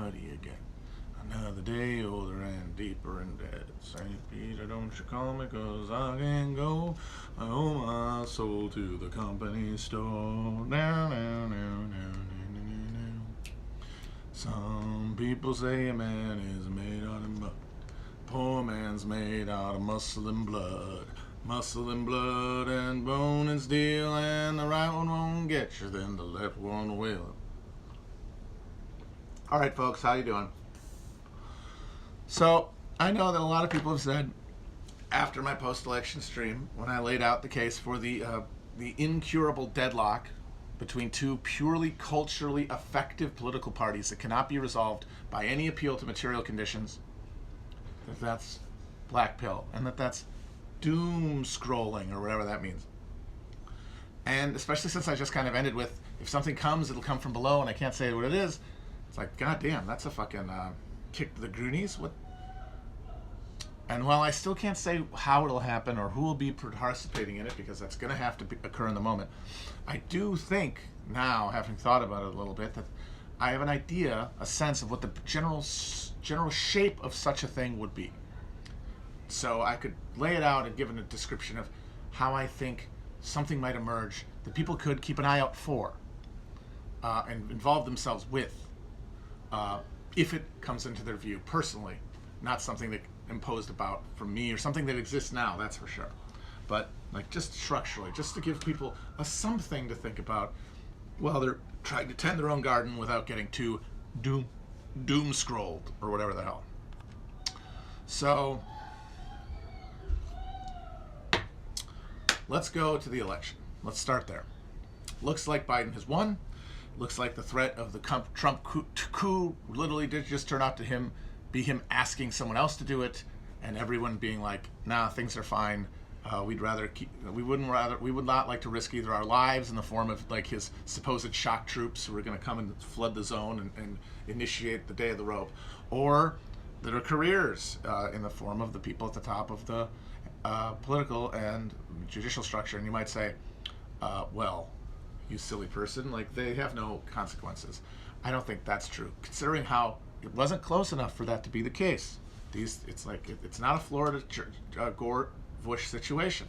what do you get? Another day older and deeper in debt. St. Peter, don't you call me, 'cause I can't go. I owe my soul to the company store. Now, now, now, now, now, now, now. Some people say a man is made out of mud. Poor man's made out of muscle and blood. Muscle and blood and bone and steel, and the right one won't get you, then the left one will. All right, folks, how you doing? So, I know that a lot of people have said, after my post-election stream, when I laid out the case for the incurable deadlock between two purely culturally effective political parties that cannot be resolved by any appeal to material conditions, that that's black pill, and that that's doom scrolling, or whatever that means. And especially since I just kind of ended with, if something comes, it'll come from below, and I can't say what it is, it's like, god damn, that's a fucking kick to the Goonies. What? And while I still can't say how it'll happen or who will be participating in it, because that's going to have to occur in the moment, I do think now, having thought about it a little bit, that I have an idea, a sense of what the general shape of such a thing would be. So I could lay it out and give it a description of how I think something might emerge that people could keep an eye out for and involve themselves with if it comes into their view personally, not something that imposed about from me or something that exists now, that's for sure. But like just structurally, just to give people something to think about while they're trying to tend their own garden without getting too doom scrolled or whatever the hell. So let's go to the election. Let's start there. Looks like Biden has won. Looks like the threat of the Trump coup literally did just turn out to be him asking someone else to do it, and everyone being like, "Nah, things are fine. We would not like to risk either our lives in the form of like his supposed shock troops who are going to come and flood the zone and initiate the day of the rope, or their careers in the form of the people at the top of the political and judicial structure." And you might say, well, you silly person, like they have no consequences. I don't think that's true, considering how it wasn't close enough for that to be the case. It's not a Florida Gore Bush situation.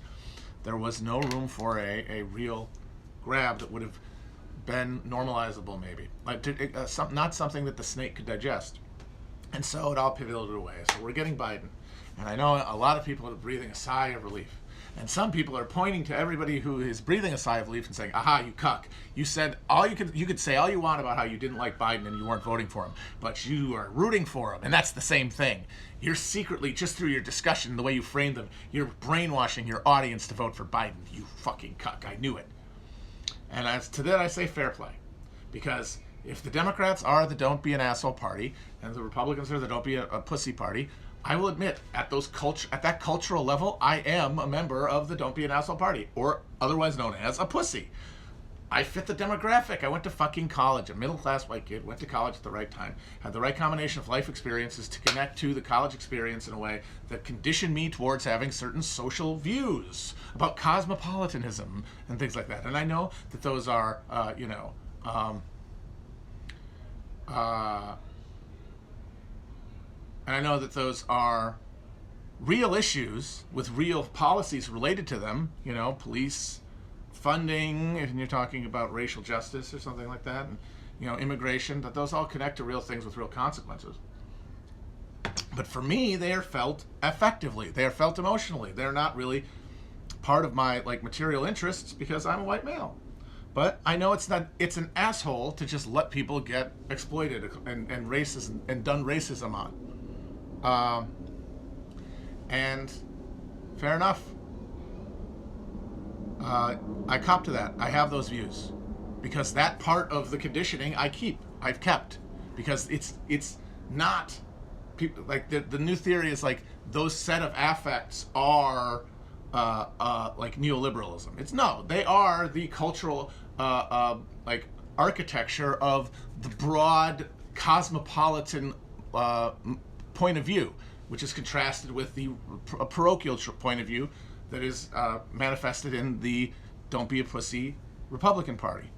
There was no room for a real grab that would have been normalizable, maybe, not something that the snake could digest. And so it all pivoted away. So we're getting Biden. And I know a lot of people are breathing a sigh of relief. And some people are pointing to everybody who is breathing a sigh of relief and saying, aha, you cuck. You said you could say all you want about how you didn't like Biden and you weren't voting for him, but you are rooting for him. And that's the same thing. You're secretly, just through your discussion, the way you framed them, you're brainwashing your audience to vote for Biden. You fucking cuck. I knew it. And as to that, I say fair play. Because if the Democrats are the don't be an asshole party and the Republicans are the don't be a pussy party, I will admit, at that cultural level, I am a member of the don't be an asshole party, or otherwise known as a pussy. I fit the demographic. I went to fucking college. A middle-class white kid, went to college at the right time, had the right combination of life experiences to connect to the college experience in a way that conditioned me towards having certain social views about cosmopolitanism and things like that. And I know that those are, and I know that those are real issues with real policies related to them, police funding, and you're talking about racial justice or something like that, and, immigration, that those all connect to real things with real consequences. But for me, they are felt effectively. They are felt emotionally. They're not really part of my material interests because I'm a white male. But I know it's an asshole to just let people get exploited and racism and done racism on. And fair enough. I cop to that. I have those views because that part of the conditioning I've kept because it's not people like the new theory is like those set of affects are like neoliberalism. They are the cultural architecture of the broad cosmopolitan point of view, which is contrasted with the parochial point of view that is manifested in the don't be a pussy Republican Party.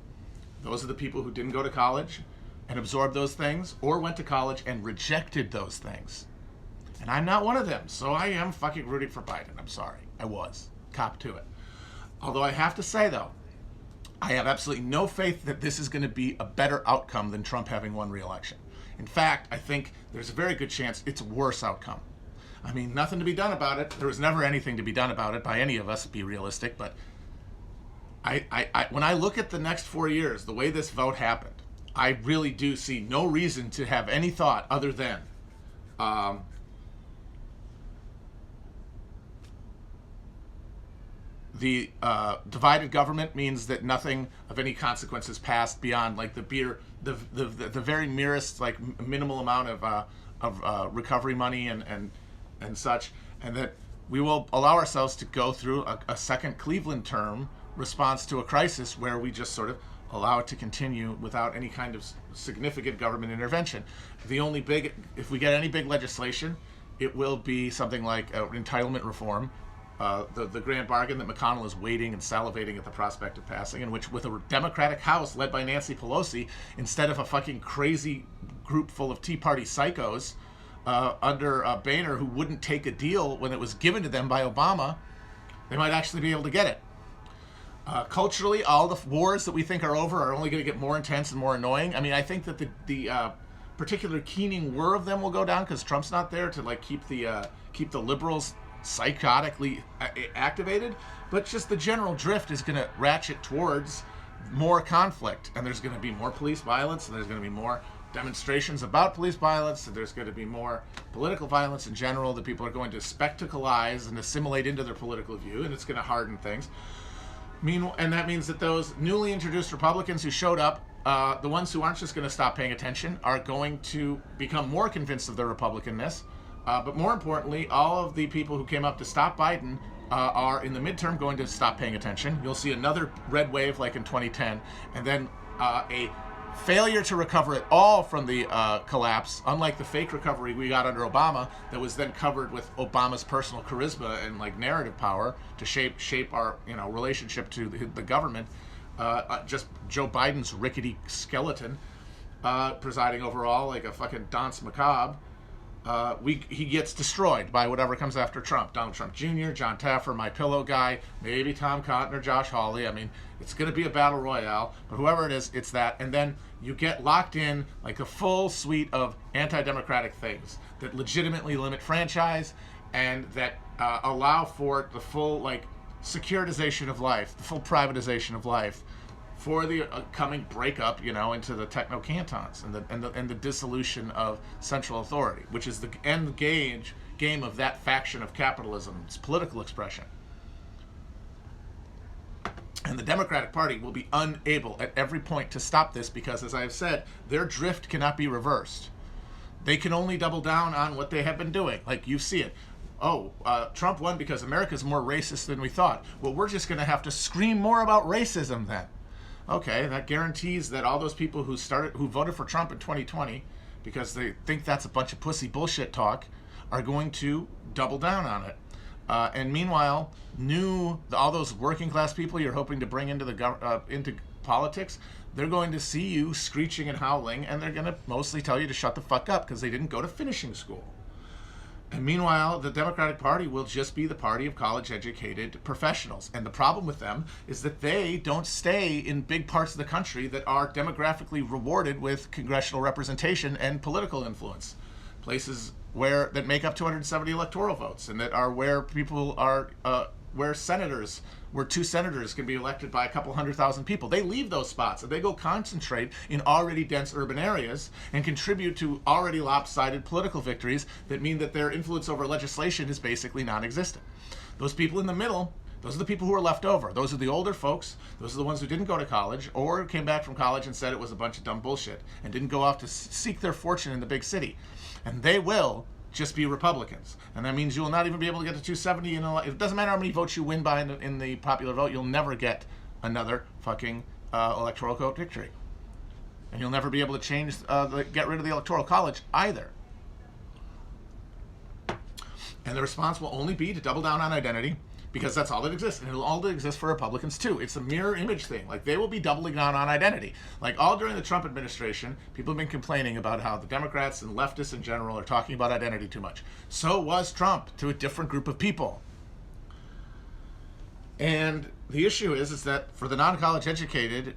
Those are the people who didn't go to college, and absorbed those things, or went to college and rejected those things. And I'm not one of them, so I am fucking rooting for Biden. I'm sorry. I was. Cop to it. Although I have to say, though, I have absolutely no faith that this is going to be a better outcome than Trump having won re-election. In fact, I think there's a very good chance it's a worse outcome. I mean, nothing to be done about it. There was never anything to be done about it by any of us, be realistic. But when I look at the next 4 years, the way this vote happened, I really do see no reason to have any thought other than the divided government means that nothing of any consequence is passed beyond like the very merest like minimal amount of recovery money and such, and that we will allow ourselves to go through a second Cleveland term response to a crisis where we just sort of allow it to continue without any kind of significant government intervention. If we get any big legislation, it will be something like entitlement reform. The grand bargain that McConnell is waiting and salivating at the prospect of passing, in which with a Democratic House led by Nancy Pelosi, instead of a fucking crazy group full of Tea Party psychos under Boehner who wouldn't take a deal when it was given to them by Obama, they might actually be able to get it. Culturally, all the wars that we think are over are only going to get more intense and more annoying. I mean, I think that the particular keening whir of them will go down because Trump's not there to like keep the liberals psychotically activated, but just the general drift is going to ratchet towards more conflict, and there's going to be more police violence, and there's going to be more demonstrations about police violence, and there's going to be more political violence in general that people are going to spectacleize and assimilate into their political view, and it's going to harden things. And that means that those newly introduced Republicans who showed up, the ones who aren't just going to stop paying attention, are going to become more convinced of their Republicanness. But more importantly, all of the people who came up to stop Biden are in the midterm going to stop paying attention. You'll see another red wave like in 2010, and then a failure to recover at all from the collapse, unlike the fake recovery we got under Obama that was then covered with Obama's personal charisma and like narrative power to shape our relationship to the government. Just Joe Biden's rickety skeleton presiding over all like a fucking danse macabre. He gets destroyed by whatever comes after Trump. Donald Trump Jr., John Taffer, My Pillow guy, maybe Tom Cotton or Josh Hawley. I mean, it's going to be a battle royale, but whoever it is, it's that. And then you get locked in like a full suite of anti-democratic things that legitimately limit franchise and that allow for the full like securitization of life, the full privatization of life, for the coming breakup, into the techno-cantons and the dissolution of central authority, which is the end game of that faction of capitalism's political expression. And the Democratic Party will be unable at every point to stop this because, as I have said, their drift cannot be reversed. They can only double down on what they have been doing. Like, you see it. Trump won because America's more racist than we thought. Well, we're just going to have to scream more about racism then. Okay, that guarantees that all those people who voted for Trump in 2020 because they think that's a bunch of pussy bullshit talk are going to double down on it. And meanwhile, all those working class people you're hoping to bring into politics, they're going to see you screeching and howling, and they're going to mostly tell you to shut the fuck up because they didn't go to finishing school. And meanwhile, the Democratic Party will just be the party of college-educated professionals. And the problem with them is that they don't stay in big parts of the country that are demographically rewarded with congressional representation and political influence. Places that make up 270 electoral votes, and that are where people are, where two senators can be elected by a couple 100,000 people. They leave those spots and they go concentrate in already dense urban areas and contribute to already lopsided political victories that mean that their influence over legislation is basically non-existent. Those people in the middle, those are the people who are left over. Those are the older folks. Those are the ones who didn't go to college or came back from college and said it was a bunch of dumb bullshit and didn't go off to seek their fortune in the big city. And they will just be Republicans. And that means you will not even be able to get to 270. It doesn't matter how many votes you win by in the popular vote. You'll never get another fucking electoral vote victory. And you'll never be able to get rid of the Electoral College either. And the response will only be to double down on identity, because that's all that exists, and it'll all that exists for Republicans too. It's a mirror image thing. Like, they will be doubling down on identity. Like, all during the Trump administration, people have been complaining about how the Democrats and leftists in general are talking about identity too much. So was Trump, to a different group of people. And the issue is that for the non-college educated,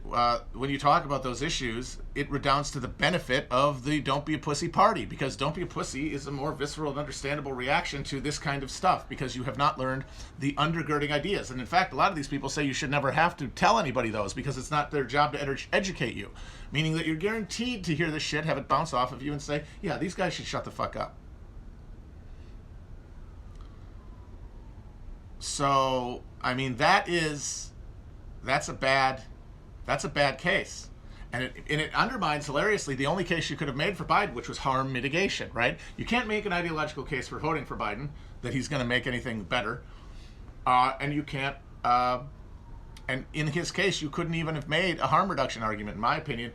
when you talk about those issues, it redounds to the benefit of the don't be a pussy party, because don't be a pussy is a more visceral and understandable reaction to this kind of stuff, because you have not learned the undergirding ideas. And in fact, a lot of these people say you should never have to tell anybody those, because it's not their job to educate you, meaning that you're guaranteed to hear this shit, have it bounce off of you, and say, yeah, these guys should shut the fuck up. So, I mean, that's a bad case. And it undermines, hilariously, the only case you could have made for Biden, which was harm mitigation, right? You can't make an ideological case for voting for Biden, that he's going to make anything better. And you can't, and in his case, you couldn't even have made a harm reduction argument, in my opinion.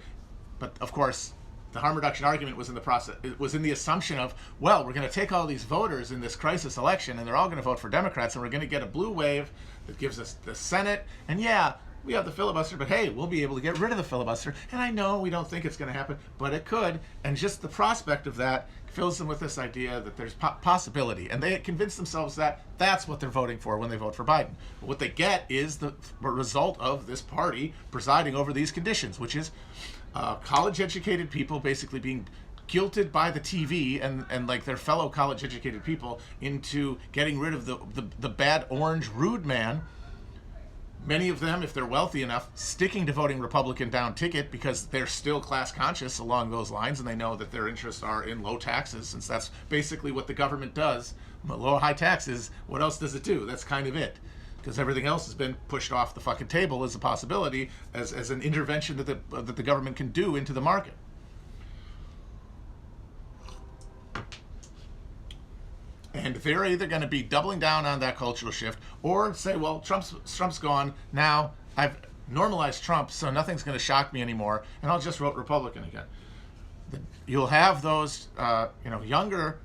But, of course, the harm reduction argument was in the process. It was in the assumption of, well, we're going to take all these voters in this crisis election, and they're all going to vote for Democrats, and we're going to get a blue wave that gives us the Senate. And yeah, we have the filibuster, but hey, we'll be able to get rid of the filibuster. And I know we don't think it's going to happen, but it could. And just the prospect of that fills them with this idea that there's possibility. And they convince themselves that that's what they're voting for when they vote for Biden. But what they get is the result of this party presiding over these conditions, which is college-educated people basically being guilted by the TV and like their fellow college-educated people into getting rid of the bad orange rude man. Many of them, if they're wealthy enough, sticking to voting Republican down ticket because they're still class conscious along those lines, and they know that their interests are in low taxes, since that's basically what the government does. Low high taxes, what else does it do? That's kind of it. Because everything else has been pushed off the fucking table as a possibility, as an intervention that the government can do into the market. And they're either going to be doubling down on that cultural shift, or say, well, Trump's gone, now I've normalized Trump, so nothing's going to shock me anymore, and I'll just vote Republican again. You'll have those younger,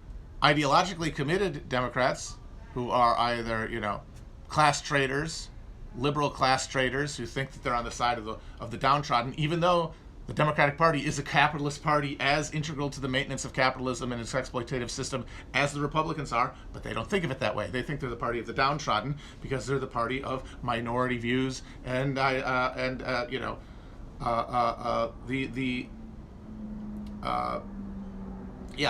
ideologically committed Democrats who are either, class traders, liberal class traders who think that they're on the side of the downtrodden, even though the Democratic Party is a capitalist party as integral to the maintenance of capitalism and its exploitative system as the Republicans are, but they don't think of it that way. They think they're the party of the downtrodden because they're the party of minority views and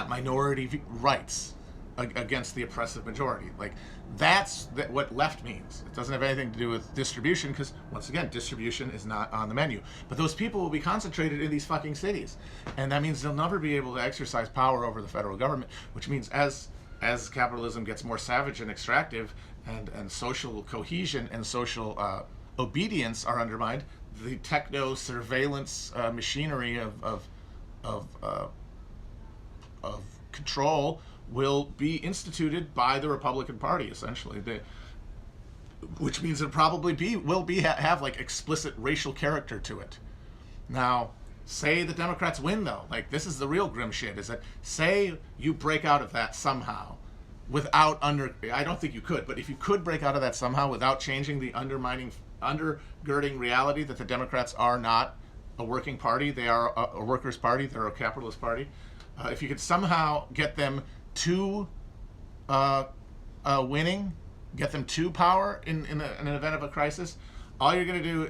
minority rights against the oppressive majority. Like, that's what left means. It doesn't have anything to do with distribution, because, once again, distribution is not on the menu. But those people will be concentrated in these fucking cities. And that means they'll never be able to exercise power over the federal government, which means as capitalism gets more savage and extractive, and social cohesion and social obedience are undermined, the techno-surveillance machinery of control will be instituted by the Republican Party, essentially, which means it probably have like explicit racial character to it. Now, say the Democrats win, though. Like, this is the real grim shit, is that say you break out of that somehow without I don't think you could, but if you could break out of that somehow without changing the undergirding reality that the Democrats are not a working party, they are a workers' party, they're a capitalist party. If you could somehow get them to winning, get them to power in an event of a crisis, all you're going to do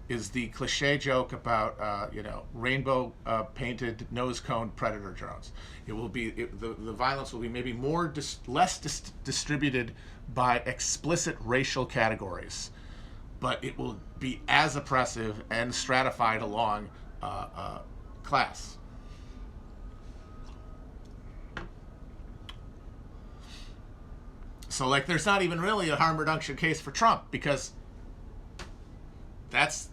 is the cliche joke about rainbow painted nose cone predator drones. It will be the violence will be maybe less distributed by explicit racial categories, but it will be as oppressive and stratified along class. So, like, there's not even really a harm reduction case for Trump, because it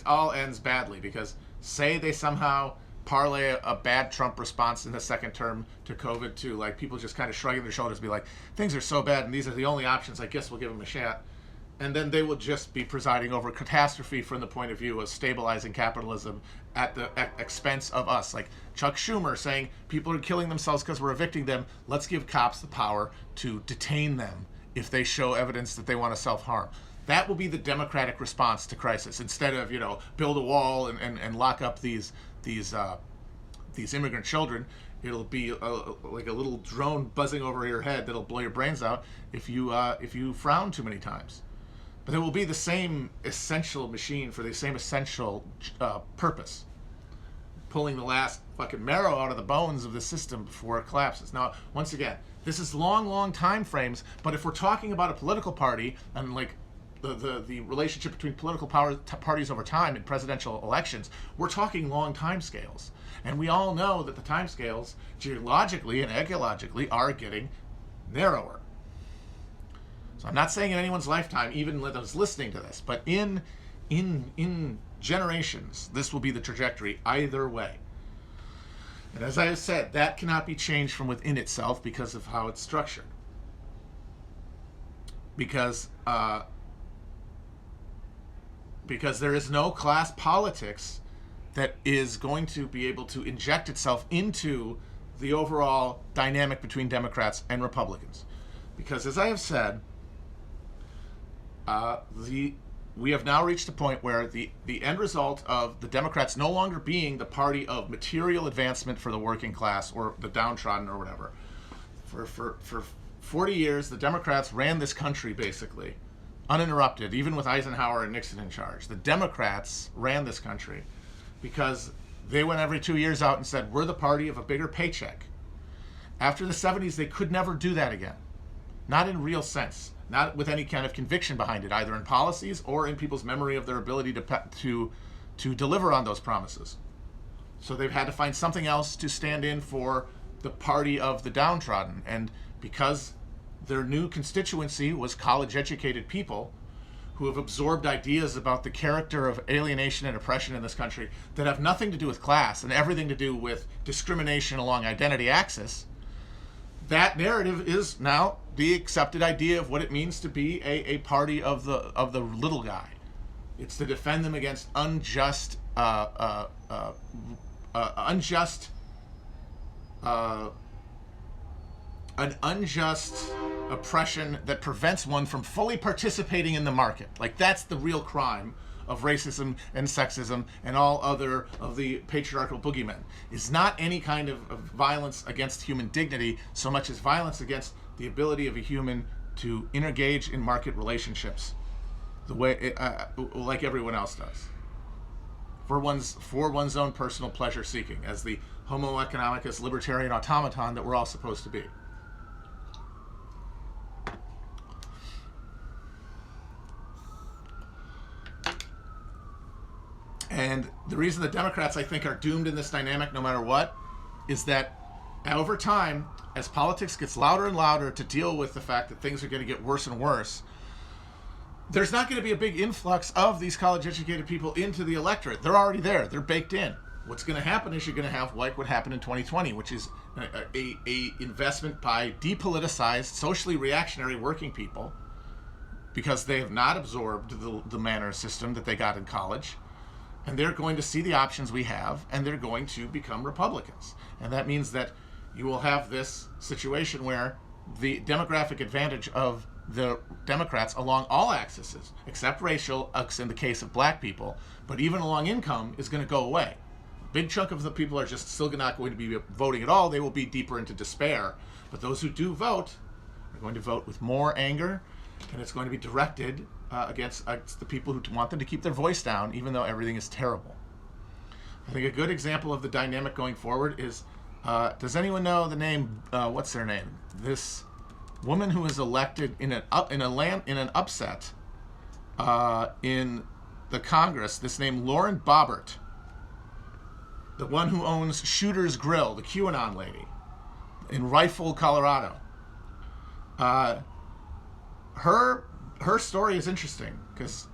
all ends badly. Because say they somehow parlay a bad Trump response in the second term to COVID to, like, people just kind of shrugging their shoulders, be like, things are so bad and these are the only options, I guess we'll give them a shot. And then they will just be presiding over catastrophe from the point of view of stabilizing capitalism at the expense of us. Like Chuck Schumer saying people are killing themselves because we're evicting them. Let's give cops the power to detain them if they show evidence that they want to self-harm. That will be the democratic response to crisis. Instead of, build a wall and lock up these immigrant children, it'll be like a little drone buzzing over your head that'll blow your brains out if you frown too many times. But it will be the same essential machine for the same essential purpose, pulling the last fucking marrow out of the bones of the system before it collapses. Now, once again, this is long time frames, but if we're talking about a political party and like the relationship between political parties over time in presidential elections, we're talking long time scales. And we all know that the time scales, geologically and ecologically, are getting narrower. So I'm not saying in anyone's lifetime, even those listening to this, but in generations, this will be the trajectory either way. And as I have said, that cannot be changed from within itself because of how it's structured. Because there is no class politics that is going to be able to inject itself into the overall dynamic between Democrats and Republicans. Because as I have said, we have now reached a point where the end result of the Democrats no longer being the party of material advancement for the working class or the downtrodden or whatever. For 40 years, the Democrats ran this country basically, uninterrupted, even with Eisenhower and Nixon in charge. The Democrats ran this country because they went every 2 years out and said, we're the party of a bigger paycheck. After the 70s, they could never do that again. Not in real sense. Not with any kind of conviction behind it, either in policies or in people's memory of their ability to deliver on those promises. So they've had to find something else to stand in for the party of the downtrodden. And because their new constituency was college-educated people who have absorbed ideas about the character of alienation and oppression in this country that have nothing to do with class and everything to do with discrimination along identity axis, that narrative is now the accepted idea of what it means to be a party of the little guy. It's to defend them against unjust oppression that prevents one from fully participating in the market. Like, that's the real crime of racism and sexism and all other of the patriarchal boogeymen, is not any kind of violence against human dignity so much as violence against the ability of a human to engage in market relationships the way like everyone else does, for one's own personal pleasure seeking, as the homo economicus libertarian automaton that we're all supposed to be. And the reason the Democrats, I think, are doomed in this dynamic no matter what is that over time, as politics gets louder and louder to deal with the fact that things are going to get worse and worse, there's not going to be a big influx of these college-educated people into the electorate. They're already there. They're baked in. What's going to happen is you're going to have like what happened in 2020, which is a investment by depoliticized, socially reactionary working people because they have not absorbed the manner system that they got in college. And they're going to see the options we have, and they're going to become Republicans. And that means that you will have this situation where the demographic advantage of the Democrats along all axes, except racial, in the case of black people, but even along income, is going to go away. A big chunk of the people are just still not going to be voting at all. They will be deeper into despair. But those who do vote are going to vote with more anger, and it's going to be directed against the people who want them to keep their voice down, even though everything is terrible. I think a good example of the dynamic going forward is, does anyone know the name, what's their name? This woman who was elected in an upset in the Congress, this named Lauren Boebert, the one who owns Shooter's Grill, the QAnon lady, in Rifle, Colorado. Her story is interesting because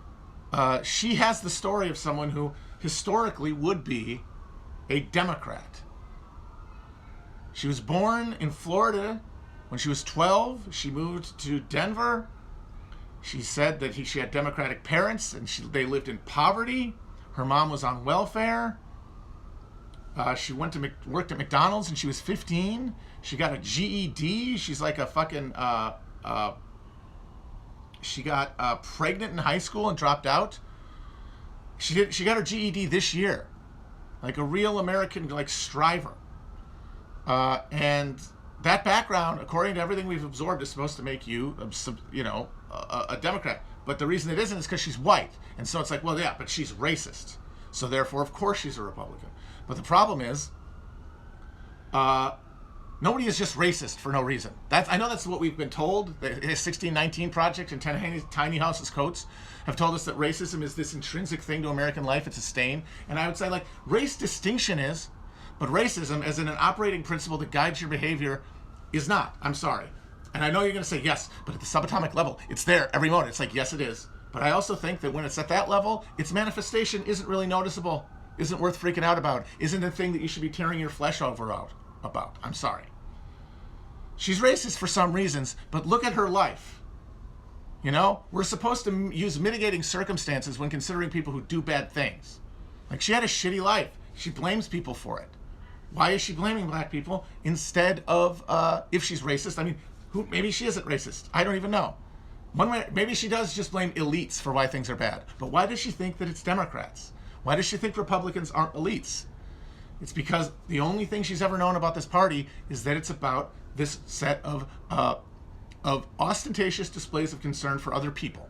she has the story of someone who historically would be a Democrat. She was born in Florida. When she was 12, she moved to Denver. She said that she had Democratic parents and they lived in poverty. Her mom was on welfare. She worked at McDonald's and she was 15. She got a GED. She's like a fucking She got pregnant in high school and dropped out. She got her GED this year, like a real American like striver. And that background, according to everything we've absorbed, is supposed to make you, a Democrat. But the reason it isn't is because she's white. And so it's like, well, yeah, but she's racist. So therefore, of course, she's a Republican. But the problem is, nobody is just racist for no reason. I know that's what we've been told. The 1619 Project and Tiny Houses Coats have told us that racism is this intrinsic thing to American life. It's a stain. And I would say, like, race distinction is, but racism, as in an operating principle that guides your behavior, is not. I'm sorry. And I know you're going to say, yes, but at the subatomic level, it's there every moment. It's like, yes, it is. But I also think that when it's at that level, its manifestation isn't really noticeable, isn't worth freaking out about, isn't a thing that you should be tearing your flesh over about. I'm sorry. She's racist for some reasons, but look at her life. You know, we're supposed to use mitigating circumstances when considering people who do bad things. Like, she had a shitty life. She blames people for it. Why is she blaming black people instead of, if she's racist? I mean, maybe she isn't racist. I don't even know. Maybe she does just blame elites for why things are bad. But why does she think that it's Democrats? Why does she think Republicans aren't elites? It's because the only thing she's ever known about this party is that it's about this set of ostentatious displays of concern for other people.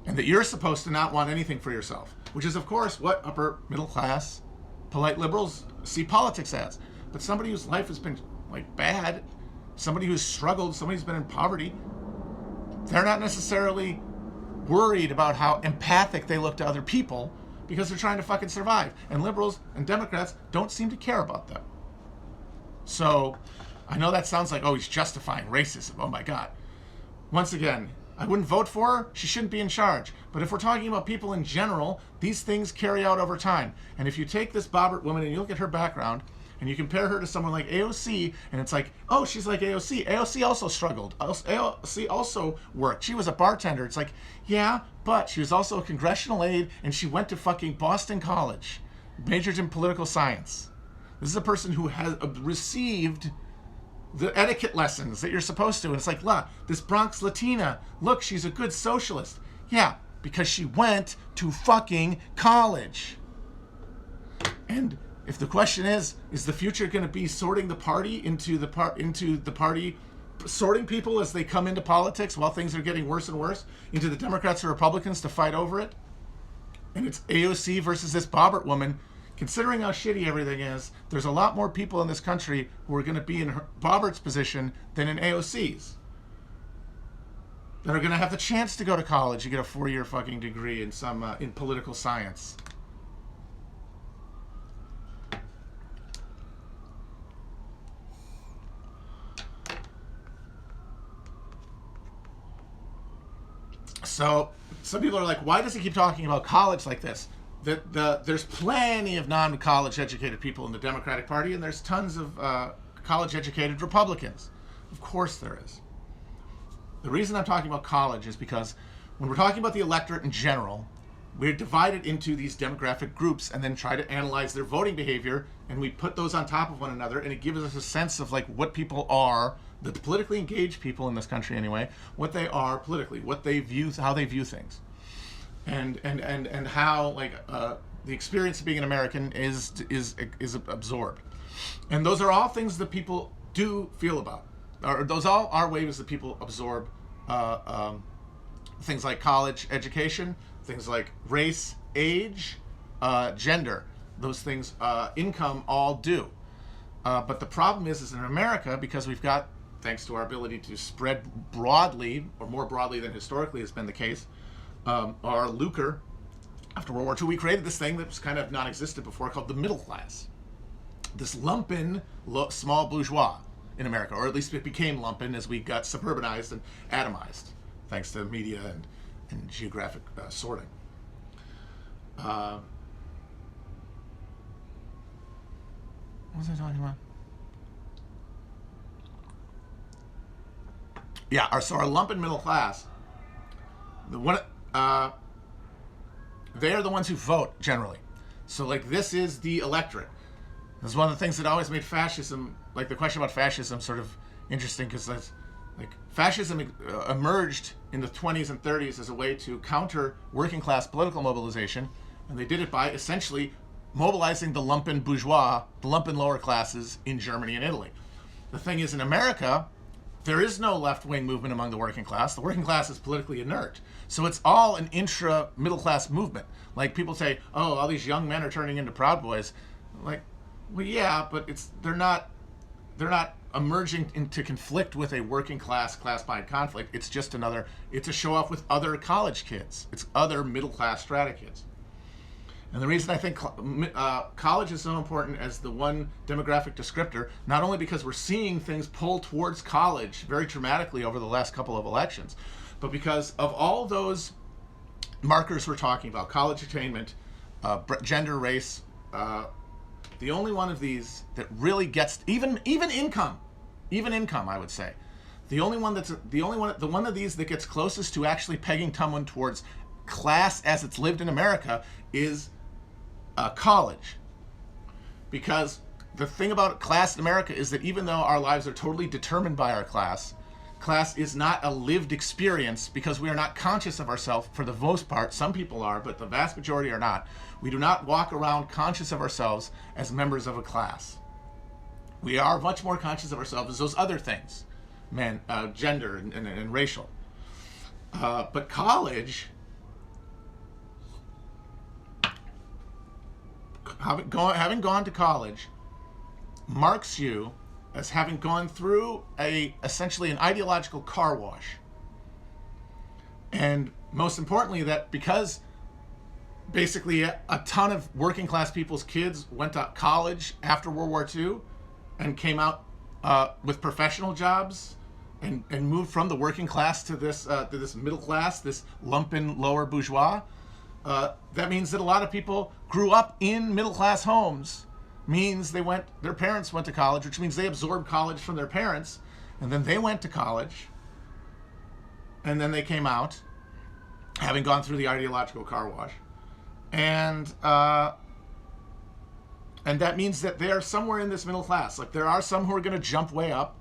And that you're supposed to not want anything for yourself. Which is, of course, what upper middle class, polite liberals see politics as. But somebody whose life has been, like, bad, somebody who's struggled, somebody who's been in poverty, they're not necessarily worried about how empathic they look to other people because they're trying to fucking survive. And liberals and Democrats don't seem to care about them. So, I know that sounds like, oh, he's justifying racism. Oh my God. Once again, I wouldn't vote for her. She shouldn't be in charge. But if we're talking about people in general, these things carry out over time. And if you take this Bobbert woman and you look at her background, and you compare her to someone like AOC, and it's like, oh, she's like AOC. AOC also struggled. AOC also worked. She was a bartender. It's like, yeah, but she was also a congressional aide, and she went to fucking Boston College, majored in political science. This is a person who has received the etiquette lessons that you're supposed to. And it's like, this Bronx Latina, look, she's a good socialist. Yeah, because she went to fucking college. And if the question is the future going to be sorting the party into the party, sorting people as they come into politics while things are getting worse and worse, into the Democrats or Republicans to fight over it? And it's AOC versus this Bobbert woman. Considering how shitty everything is, there's a lot more people in this country who are going to be in Bobbert's position than in AOC's. That are going to have the chance to go to college and get a 4-year fucking degree in in political science. So some people are like, why does he keep talking about college like this? There's plenty of non-college educated people in the Democratic Party, and there's tons of college educated Republicans. Of course there is. The reason I'm talking about college is because when we're talking about the electorate in general, we're divided into these demographic groups and then try to analyze their voting behavior, and we put those on top of one another, and it gives us a sense of like what people are, the politically engaged people in this country anyway, what they are politically, what they view, how they view things, and how like the experience of being an American is absorbed. And those are all things that people do feel about. Or those all are ways that people absorb things like college education, things like race, age, gender. Those things, income, all do. But the problem is in America, because we've got, thanks to our ability to spread broadly, or more broadly than historically has been the case, our lucre, after World War II, we created this thing that was kind of non-existent before called the middle class. This lumpen small bourgeois in America, or at least it became lumpen as we got suburbanized and atomized, thanks to media and geographic sorting. What was I talking about? Yeah, so our lumpen middle class, they are the ones who vote generally. So like this is the electorate. This is one of the things that always made fascism, like the question about fascism, sort of interesting, because that's Like, fascism emerged in the 20s and 30s as a way to counter working class political mobilization, and they did it by essentially mobilizing the lumpen bourgeois, the lumpen lower classes in Germany and Italy. The thing is, in America, there is no left-wing movement among the working class. The working class is politically inert. So it's all an intra-middle-class movement. Like, people say, oh, all these young men are turning into Proud Boys. Like, well, yeah, but they're not emerging into conflict with a working class line conflict. It's just it's a show off with other college kids. It's other middle-class strata kids. And the reason I think college is so important as the one demographic descriptor, not only because we're seeing things pull towards college very dramatically over the last couple of elections, but because of all those markers we're talking about, college attainment, gender, race, the only one of these that really gets even income, I would say, the one of these that gets closest to actually pegging someone towards class as it's lived in America is college. Because the thing about class in America is that even though our lives are totally determined by our class is not a lived experience, because we are not conscious of ourselves for the most part. Some people are, but the vast majority are not. We do not walk around conscious of ourselves as members of a class. We are much more conscious of ourselves as those other things, gender and racial. But college, having gone to college, marks you as having gone through essentially an ideological car wash. And most importantly, that because basically a ton of working class people's kids went to college after World War II and came out with professional jobs and moved from the working class to this middle class, this lumpen lower bourgeois. That means that a lot of people grew up in middle class homes, means their parents went to college, which means they absorbed college from their parents, and then they went to college, and then they came out having gone through the ideological car wash. And that means that they're somewhere in this middle class. Like, there are some who are going to jump way up,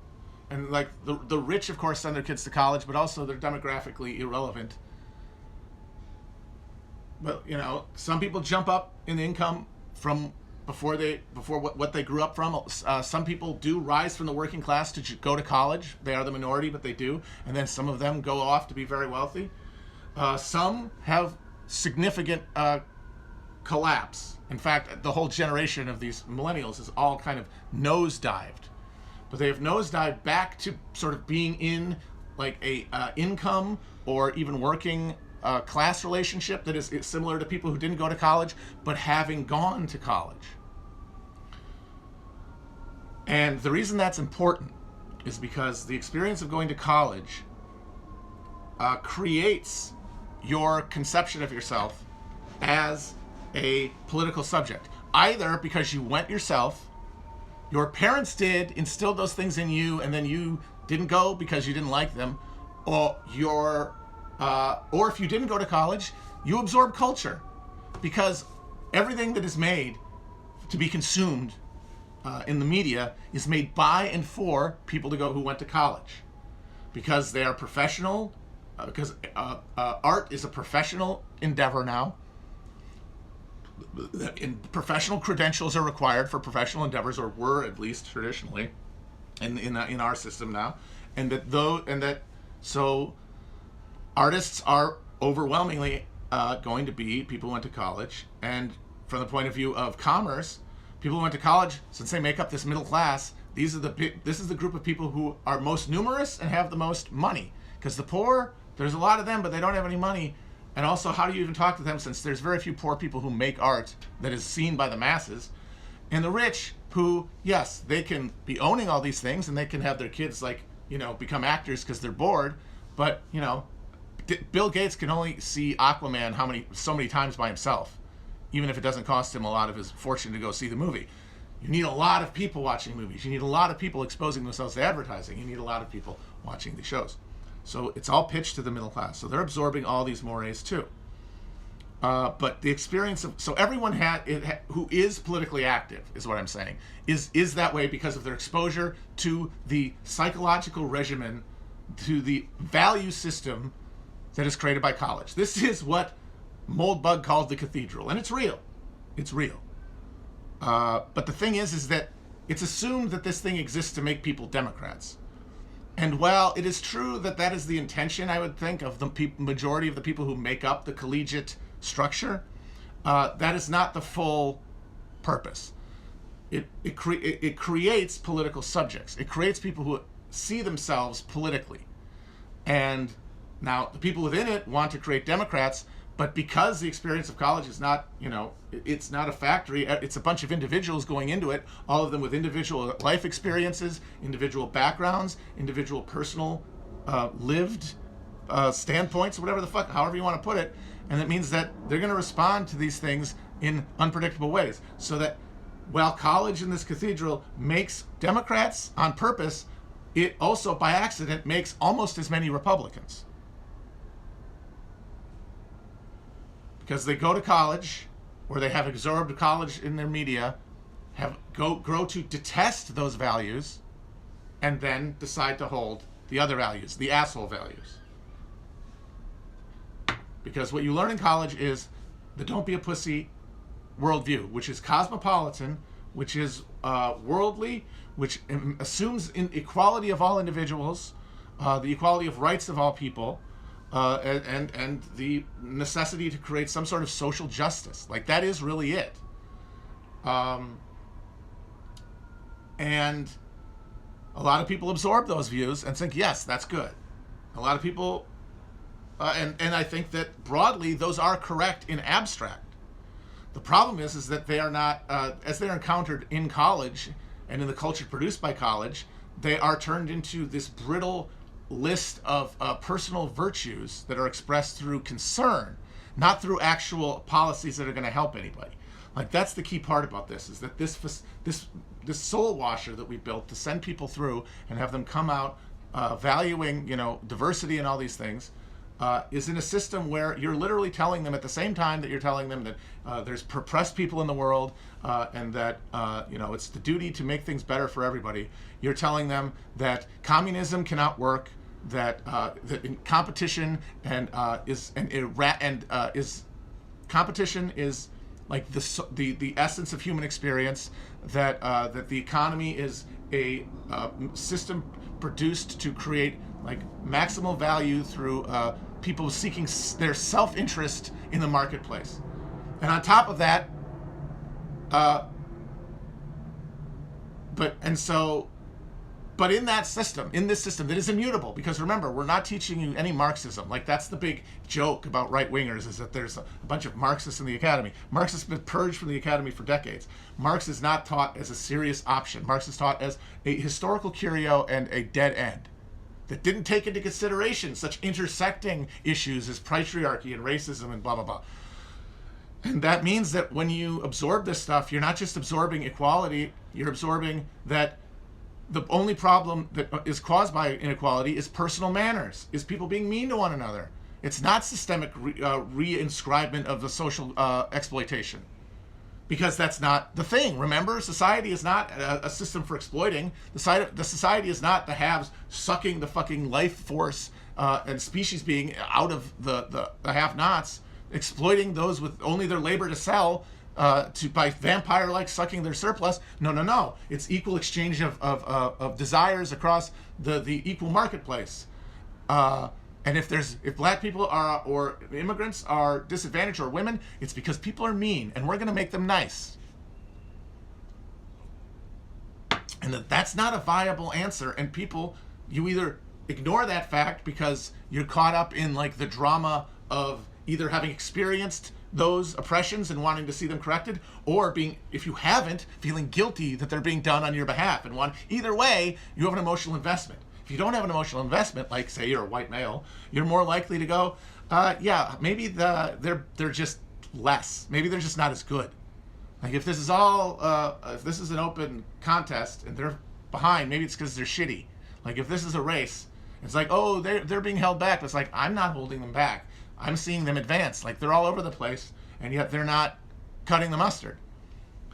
and like the rich, of course, send their kids to college, but also they're demographically irrelevant. But, some people jump up in income from before what they grew up from. Some people do rise from the working class to go to college. They are the minority, but they do. And then some of them go off to be very wealthy. Some have significant collapse. In fact, the whole generation of these millennials is all kind of nosedived. But they have nosedived back to sort of being in like a income or even working class relationship that is similar to people who didn't go to college, but having gone to college. And the reason that's important is because the experience of going to college creates your conception of yourself as a political subject. Either because you went yourself, your parents did, instilled those things in you, and then you didn't go because you didn't like them, or if you didn't go to college, you absorb culture, because everything that is made to be consumed in the media is made by and for people who went to college, because they are professional, because art is a professional endeavor now. Professional credentials are required for professional endeavors, or were at least traditionally, in our system now, so artists are overwhelmingly going to be people who went to college. And from the point of view of commerce, people who went to college, since they make up this middle class, this is the group of people who are most numerous and have the most money. Because the poor, there's a lot of them, but they don't have any money. And also, how do you even talk to them, since there's very few poor people who make art that is seen by the masses? And the rich, who, yes, they can be owning all these things, and they can have their kids, become actors because they're bored, but, Bill Gates can only see Aquaman so many times by himself, even if it doesn't cost him a lot of his fortune to go see the movie. You need a lot of people watching movies. You need a lot of people exposing themselves to advertising. You need a lot of people watching the shows. So it's all pitched to the middle class. So they're absorbing all these mores too. But the experience so everyone who is politically active, is what I'm saying, is that way because of their exposure to the psychological regimen the value system that is created by college. This is what Moldbug called the cathedral, and it's real. It's real. But the thing is that it's assumed that this thing exists to make people Democrats. And while it is true that that is the intention, I would think, of the majority of the people who make up the collegiate structure, that is not the full purpose. It creates political subjects. It creates people who see themselves politically. And now the people within it want to create Democrats, but because the experience of college is not, it's not a factory, it's a bunch of individuals going into it, all of them with individual life experiences, individual backgrounds, individual personal lived standpoints, whatever the fuck, however you want to put it. And that means that they're going to respond to these things in unpredictable ways. So that while college in this cathedral makes Democrats on purpose, it also by accident makes almost as many Republicans. Because they go to college, or they have absorbed college in their media, grow to detest those values, and then decide to hold the other values, the asshole values. Because what you learn in college is the don't be a pussy worldview, which is cosmopolitan, which is worldly, which assumes equality of all individuals, the equality of rights of all people, and the necessity to create some sort of social justice. Like, that is really it. And a lot of people absorb those views and think, yes, that's good. A lot of people, and I think that broadly those are correct in abstract. The problem is that they are not, as they're encountered in college and in the culture produced by college, they are turned into this brittle list of personal virtues that are expressed through concern, not through actual policies that are going to help anybody. Like, that's the key part about this, is that this soul washer that we built to send people through and have them come out valuing, diversity and all these things, is in a system where you're literally telling them at the same time that you're telling them that there's oppressed people in the world, and that it's the duty to make things better for everybody. You're telling them that communism cannot work, that competition competition is like the essence of human experience, that the economy is a system produced to create like maximal value through people seeking their self-interest in the marketplace. And on top of that, but in that system, in this system that is immutable, because remember, we're not teaching you any Marxism. Like, that's the big joke about right-wingers, is that there's a bunch of Marxists in the academy. Marx has been purged from the academy for decades. Marx is not taught as a serious option. Marx is taught as a historical curio and a dead end that didn't take into consideration such intersecting issues as patriarchy and racism and blah, blah, blah. And that means that when you absorb this stuff, you're not just absorbing equality, you're absorbing that the only problem that is caused by inequality is personal manners, is people being mean to one another. It's not systemic reinscribement of the social exploitation, because that's not the thing. Remember, society is not a system for exploiting. The society is not the haves sucking the fucking life force and species being out of the have-nots, exploiting those with only their labor to sell, by vampire-like sucking their surplus. No. It's equal exchange of desires across the equal marketplace. And if black people are, or immigrants are disadvantaged, or women, it's because people are mean, and we're going to make them nice. And that's not a viable answer. And people, you either ignore that fact because you're caught up in like the drama of either having experienced those oppressions and wanting to see them corrected, or being, if you haven't, feeling guilty that they're being done on your behalf. And either way, you have an emotional investment. If you don't have an emotional investment, like say you're a white male, you're more likely to go, maybe they're just less. Maybe they're just not as good. Like, if this is if this is an open contest and they're behind, maybe it's because they're shitty. Like, if this is a race, it's like, oh, they're being held back. But it's like, I'm not holding them back. I'm seeing them advance. Like, they're all over the place, and yet they're not cutting the mustard.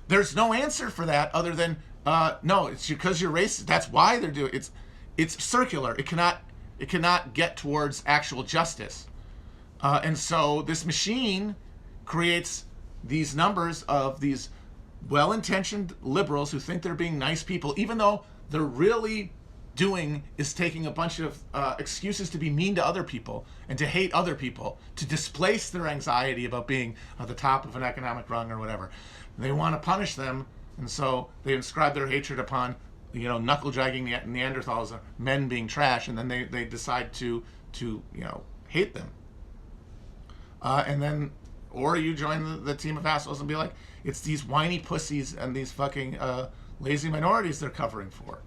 There's no answer for that other than, no, it's because you're racist. That's why they're doing it. It's circular. It cannot It cannot get towards actual justice. And so this machine creates these numbers of these well-intentioned liberals who think they're being nice people, even though they're really doing is taking a bunch of excuses to be mean to other people and to hate other people, to displace their anxiety about being at the top of an economic rung or whatever. They want to punish them, and so they inscribe their hatred upon, knuckle-dragging Neanderthals, or men being trash, and then they decide to hate them. And then, or you join the team of assholes and be like, it's these whiny pussies and these fucking lazy minorities they're covering for.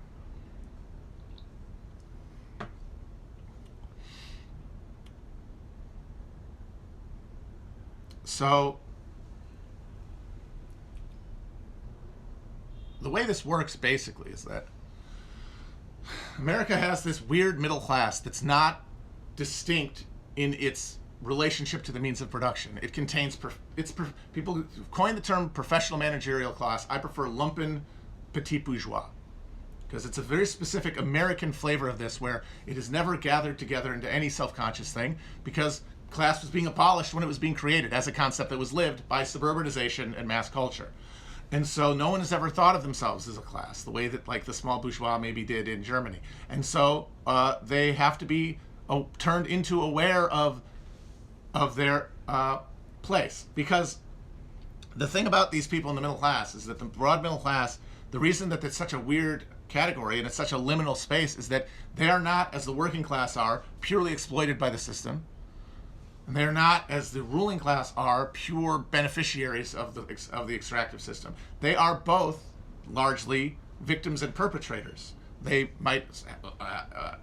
So, the way this works basically is that America has this weird middle class that's not distinct in its relationship to the means of production. It contains, people coin the term professional managerial class. I prefer lumpen petit bourgeois, because it's a very specific American flavor of this, where it is never gathered together into any self-conscious thing, because class was being abolished when it was being created as a concept that was lived by suburbanization and mass culture. And so no one has ever thought of themselves as a class, the way that like the small bourgeois maybe did in Germany. And so they have to be turned into aware of their place. Because the thing about these people in the middle class is that the broad middle class, the reason that it's such a weird category and it's such a liminal space is that they are not, as the working class are, purely exploited by the system. And they're not, as the ruling class are, pure beneficiaries of the extractive system. They are both largely victims and perpetrators. They might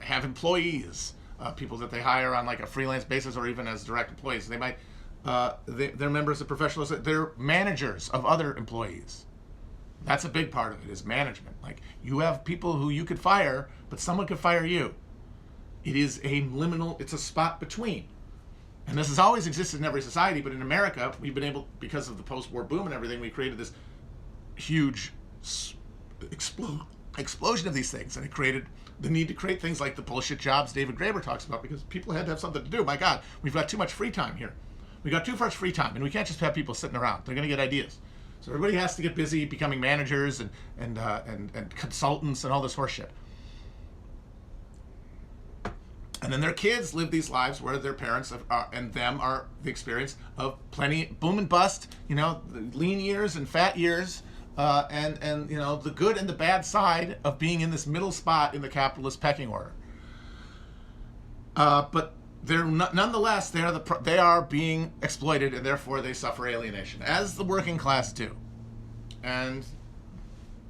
have employees, people that they hire on like a freelance basis or even as direct employees. They might, they're members of professionals. They're managers of other employees. That's a big part of it, is management. Like, you have people who you could fire, but someone could fire you. It is a liminal, it's a spot between. And this has always existed in every society, but in America, we've been able, because of the post-war boom and everything, we created this huge explosion of these things, and it created the need to create things like the bullshit jobs David Graeber talks about, because people had to have something to do. My God, we've got too much free time here. We got too much free time, and we can't just have people sitting around. They're going to get ideas. So everybody has to get busy becoming managers and consultants and all this horseshit. And then their kids live these lives where their parents and them are the experience of plenty boom and bust, the lean years and fat years, and the good and the bad side of being in this middle spot in the capitalist pecking order. But they're nonetheless they are being exploited, and therefore they suffer alienation, as the working class do. And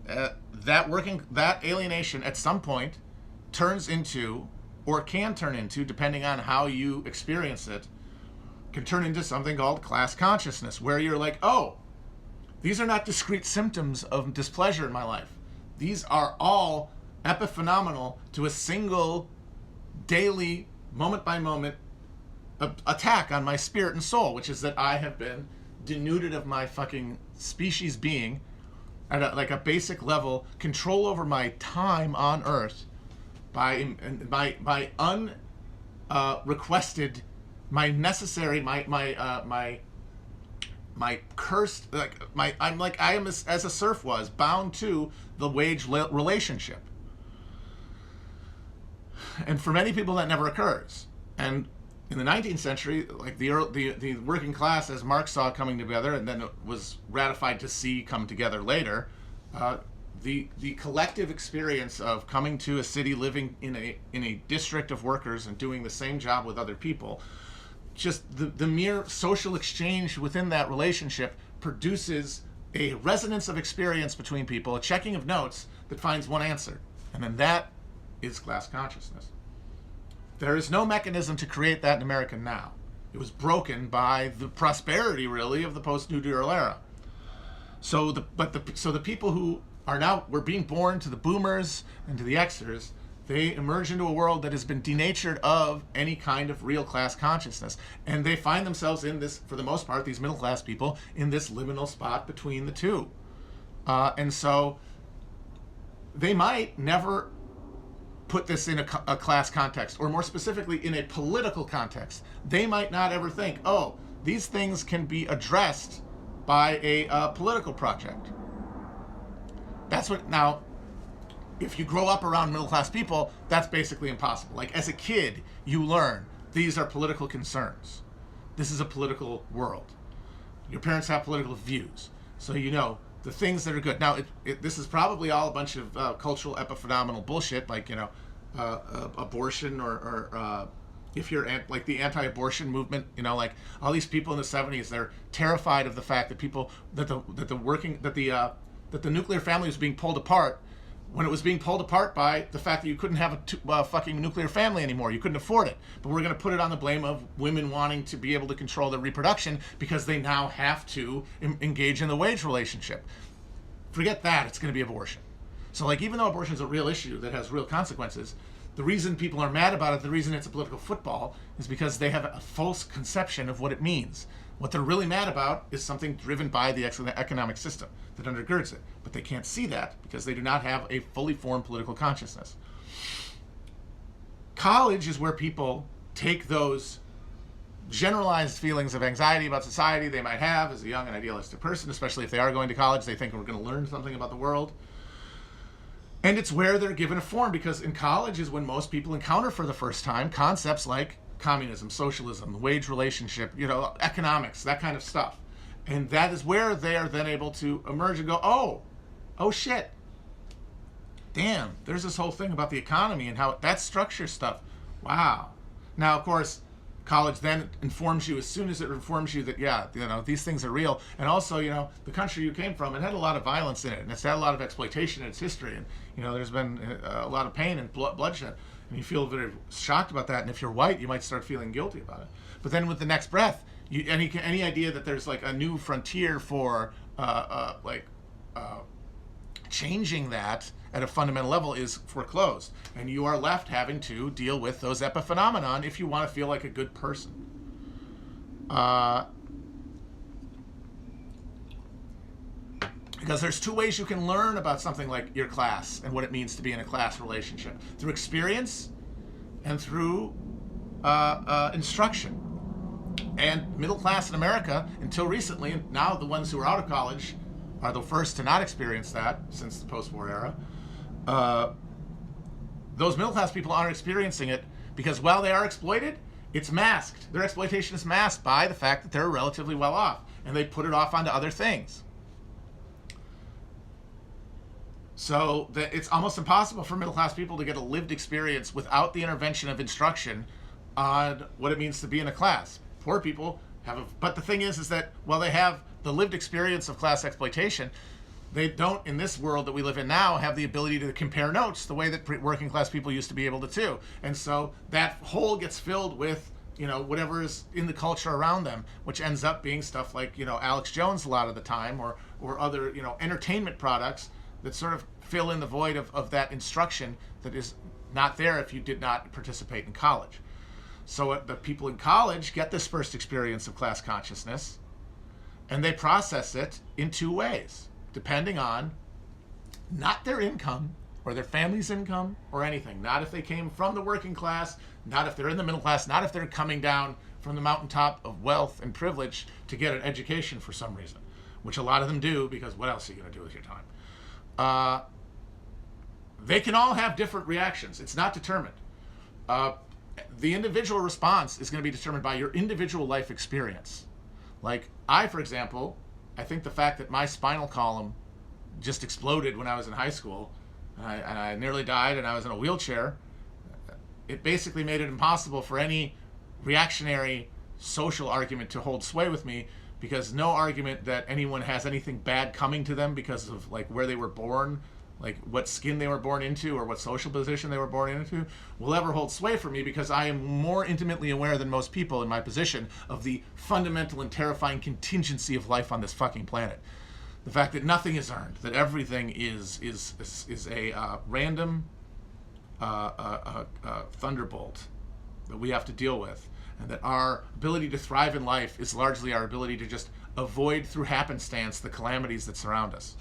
that alienation at some point turns into, or can turn into, depending on how you experience it, can turn into something called class consciousness, where you're like, oh, these are not discrete symptoms of displeasure in my life. These are all epiphenomenal to a single, daily, moment-by-moment attack on my spirit and soul, which is that I have been denuded of my fucking species being at a basic level, control over my time on Earth, by unrequested, my necessary, my cursed, I am as a serf was bound to the wage relationship. And for many people that never occurs. And in the 19th century, like the working class, as Marx saw coming together, and then it was ratified to see come together later, the collective experience of coming to a city, living in a district of workers and doing the same job with other people, just the mere social exchange within that relationship produces a resonance of experience between people, a checking of notes that finds one answer. And then that is class consciousness. There is no mechanism to create that in America now. It was broken by the prosperity, really, of the post-New Deal era. So the people who were being born to the boomers and to the Xers, they emerge into a world that has been denatured of any kind of real class consciousness. And they find themselves in this, for the most part, these middle class people, in this liminal spot between the two. And so they might never put this in a class context, or more specifically in a political context, they might not ever think, oh, these things can be addressed by a political project. That's what, now, if you grow up around middle-class people, that's basically impossible. Like, as a kid, you learn these are political concerns. This is a political world. Your parents have political views. So you know the things that are good. Now, this is probably all a bunch of cultural epiphenomenal bullshit, like, you know, abortion, or if you're like the anti-abortion movement, you know, like all these people in the 70s, they're terrified of the fact that the nuclear family was being pulled apart, when it was being pulled apart by the fact that you couldn't have a fucking nuclear family anymore. You couldn't afford it. But we're going to put it on the blame of women wanting to be able to control their reproduction because they now have to engage in the wage relationship. Forget that. It's going to be abortion. So, like, even though abortion is a real issue that has real consequences, the reason people are mad about it, the reason it's a political football, is because they have a false conception of what it means. What they're really mad about is something driven by the economic system that undergirds it. But they can't see that because they do not have a fully formed political consciousness. College is where people take those generalized feelings of anxiety about society they might have as a young and idealistic person, especially if they are going to college. They think we're going to learn something about the world. And it's where they're given a form, because in college is when most people encounter for the first time concepts like communism, socialism, the wage relationship, you know, economics, that kind of stuff. And that is where they are then able to emerge and go, oh shit, damn, there's this whole thing about the economy and how that structures stuff. Wow. Now, of course, college then informs you, as soon as it informs you that, yeah, you know, these things are real. And also, you know, the country you came from, it had a lot of violence in it, and it's had a lot of exploitation in its history. And, you know, there's been a lot of pain and bloodshed. And you feel very shocked about that. And if you're white, you might start feeling guilty about it. But then with the next breath, any idea that there's like a new frontier for changing that at a fundamental level is foreclosed. And you are left having to deal with those epiphenomenon if you want to feel like a good person. Because there's two ways you can learn about something like your class and what it means to be in a class relationship. Through experience and through instruction. And middle class in America, until recently, and now the ones who are out of college are the first to not experience that since the post-war era. Those middle class people aren't experiencing it because while they are exploited, it's masked. Their exploitation is masked by the fact that they're relatively well off, and they put it off onto other things. So that it's almost impossible for middle class people to get a lived experience without the intervention of instruction on what it means to be in a class. Poor people have but the thing is that while they have the lived experience of class exploitation, they don't, in this world that we live in now, have the ability to compare notes the way that working class people used to be able to too. And so that hole gets filled with, you know, whatever is in the culture around them, which ends up being stuff like, you know, Alex Jones a lot of the time, or other, you know, entertainment products that sort of fill in the void of that instruction that is not there if you did not participate in college. So the people in college get this first experience of class consciousness, and they process it in two ways, depending on not their income or their family's income or anything. Not if they came from the working class, not if they're in the middle class, not if they're coming down from the mountaintop of wealth and privilege to get an education for some reason, which a lot of them do, because what else are you going to do with your time? They can all have different reactions. It's not determined. The individual response is going to be determined by your individual life experience. Like I, for example, I think the fact that my spinal column just exploded when I was in high school, and I nearly died, and I was in a wheelchair, it basically made it impossible for any reactionary social argument to hold sway with me, because no argument that anyone has anything bad coming to them because of like where they were born, like what skin they were born into or what social position they were born into, will ever hold sway for me, because I am more intimately aware than most people in my position of the fundamental and terrifying contingency of life on this fucking planet. The fact that nothing is earned, that everything is a random thunderbolt that we have to deal with, and that our ability to thrive in life is largely our ability to just avoid through happenstance the calamities that surround us.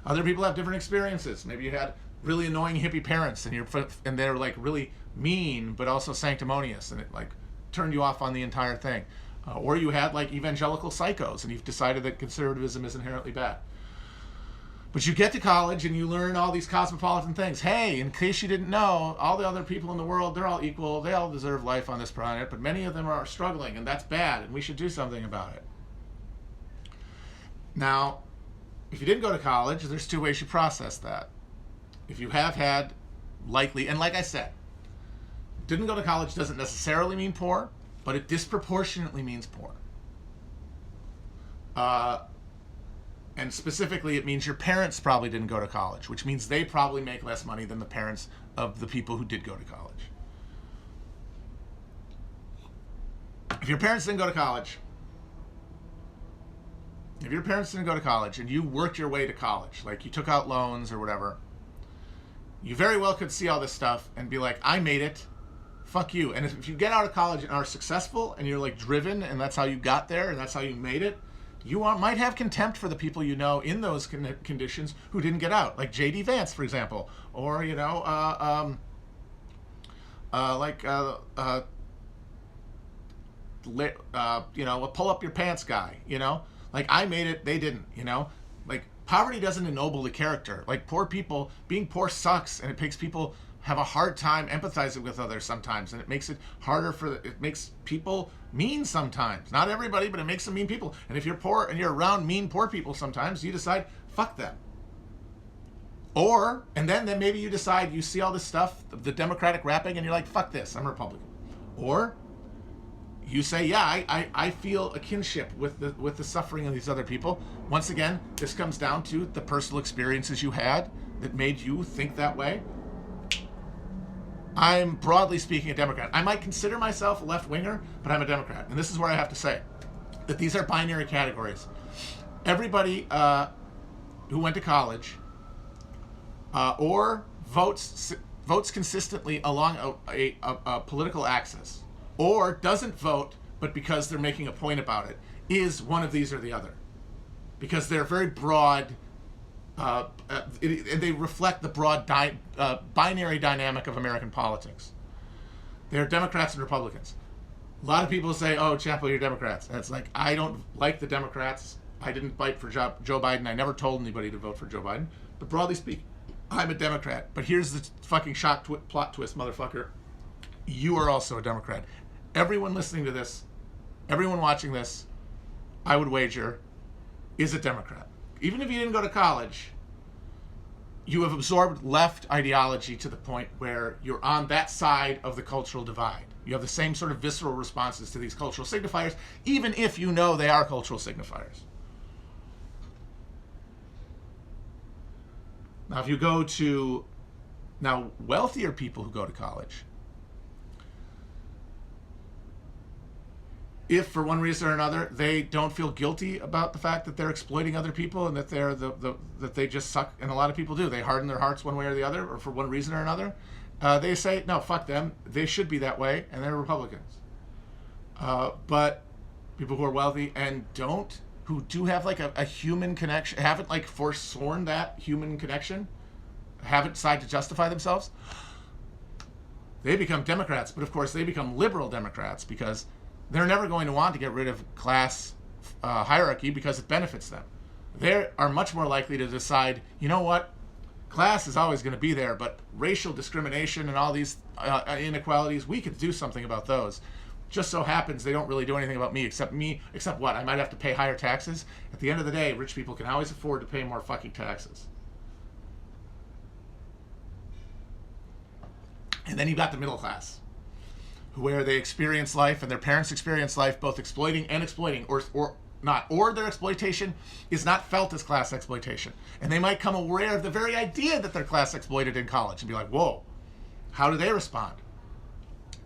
Other people have different experiences. Maybe you had really annoying hippie parents, and they're like really mean but also sanctimonious, and it like turned you off on the entire thing. Or you had like evangelical psychos, and you've decided that conservatism is inherently bad. But you get to college and you learn all these cosmopolitan things. Hey, in case you didn't know, all the other people in the world, they're all equal. They all deserve life on this planet, but many of them are struggling, and that's bad, and we should do something about it. Now, if you didn't go to college, there's two ways you process that. If you have had, likely, and like I said, didn't go to college doesn't necessarily mean poor, but it disproportionately means poor. And specifically, it means your parents probably didn't go to college, which means they probably make less money than the parents of the people who did go to college. If your parents didn't go to college, and you worked your way to college, like you took out loans or whatever, you very well could see all this stuff and be like, I made it, fuck you. And if you get out of college and are successful and you're like driven and that's how you got there and that's how you made it, you might have contempt for the people you know in those conditions who didn't get out, like J.D. Vance, for example, or you know, a pull up your pants guy. You know, like I made it, they didn't. You know, like poverty doesn't ennoble the character. Like poor people, being poor sucks, and it makes people have a hard time empathizing with others sometimes, and it makes it harder it makes people mean sometimes. Not everybody, but it makes them mean people. And if you're poor and you're around mean poor people sometimes, you decide, fuck them. And then maybe you decide, you see all this stuff, the Democratic rapping, and you're like, fuck this, I'm a Republican. Or you say, yeah, I feel a kinship with the suffering of these other people. Once again, this comes down to the personal experiences you had that made you think that way. I'm broadly speaking a Democrat. I might consider myself a left-winger, but I'm a Democrat. And this is where I have to say that these are binary categories. Everybody who went to college or votes consistently along a political axis, or doesn't vote, but because they're making a point about it, is one of these or the other. Because they're very broad, and they reflect the broad binary dynamic of American politics. They're Democrats and Republicans. A lot of people say, oh, Chapo, you're Democrats. And it's like, I don't like the Democrats. I didn't fight for Joe Biden. I never told anybody to vote for Joe Biden. But broadly speaking, I'm a Democrat. But here's the fucking plot twist, motherfucker. You are also a Democrat. Everyone listening to this, everyone watching this, I would wager, is a Democrat. Even if you didn't go to college, you have absorbed left ideology to the point where you're on that side of the cultural divide. You have the same sort of visceral responses to these cultural signifiers, even if you know they are cultural signifiers. Now, if you go to wealthier people who go to college, if for one reason or another they don't feel guilty about the fact that they're exploiting other people and that they're that they just suck, and a lot of people do, they harden their hearts one way or the other, or for one reason or another, they say, no, fuck them, they should be that way, and they're Republicans. But people who are wealthy and who do have like a human connection, haven't like forsworn that human connection, haven't decided to justify themselves, they become Democrats. But of course they become liberal Democrats because they're never going to want to get rid of class hierarchy because it benefits them. They are much more likely to decide, you know what, class is always going to be there, but racial discrimination and all these inequalities, we could do something about those. Just so happens they don't really do anything about me, except what? I might have to pay higher taxes. At the end of the day, rich people can always afford to pay more fucking taxes. And then you've got the middle class, where they experience life and their parents experience life both exploiting and exploiting, or not, or their exploitation is not felt as class exploitation. And they might come aware of the very idea that they're class exploited in college and be like, whoa, how do they respond?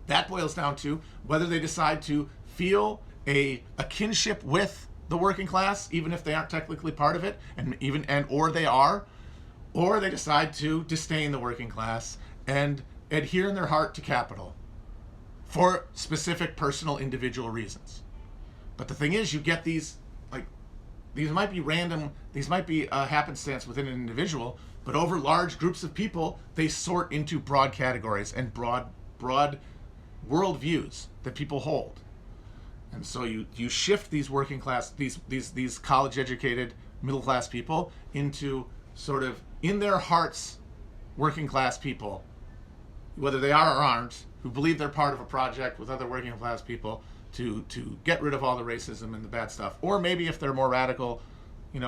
That boils down to whether they decide to feel a kinship with the working class, even if they aren't technically part of it, or they are, or they decide to disdain the working class and adhere in their heart to capital for specific personal individual reasons. But the thing is, you get these might be random, these might be a happenstance within an individual, But over large groups of people, they sort into broad categories and broad worldviews that people hold. And so you shift these working class, these college educated middle class people into sort of in their hearts working class people, whether they are or aren't, who believe they're part of a project with other working class people to get rid of all the racism and the bad stuff. Or maybe if they're more radical,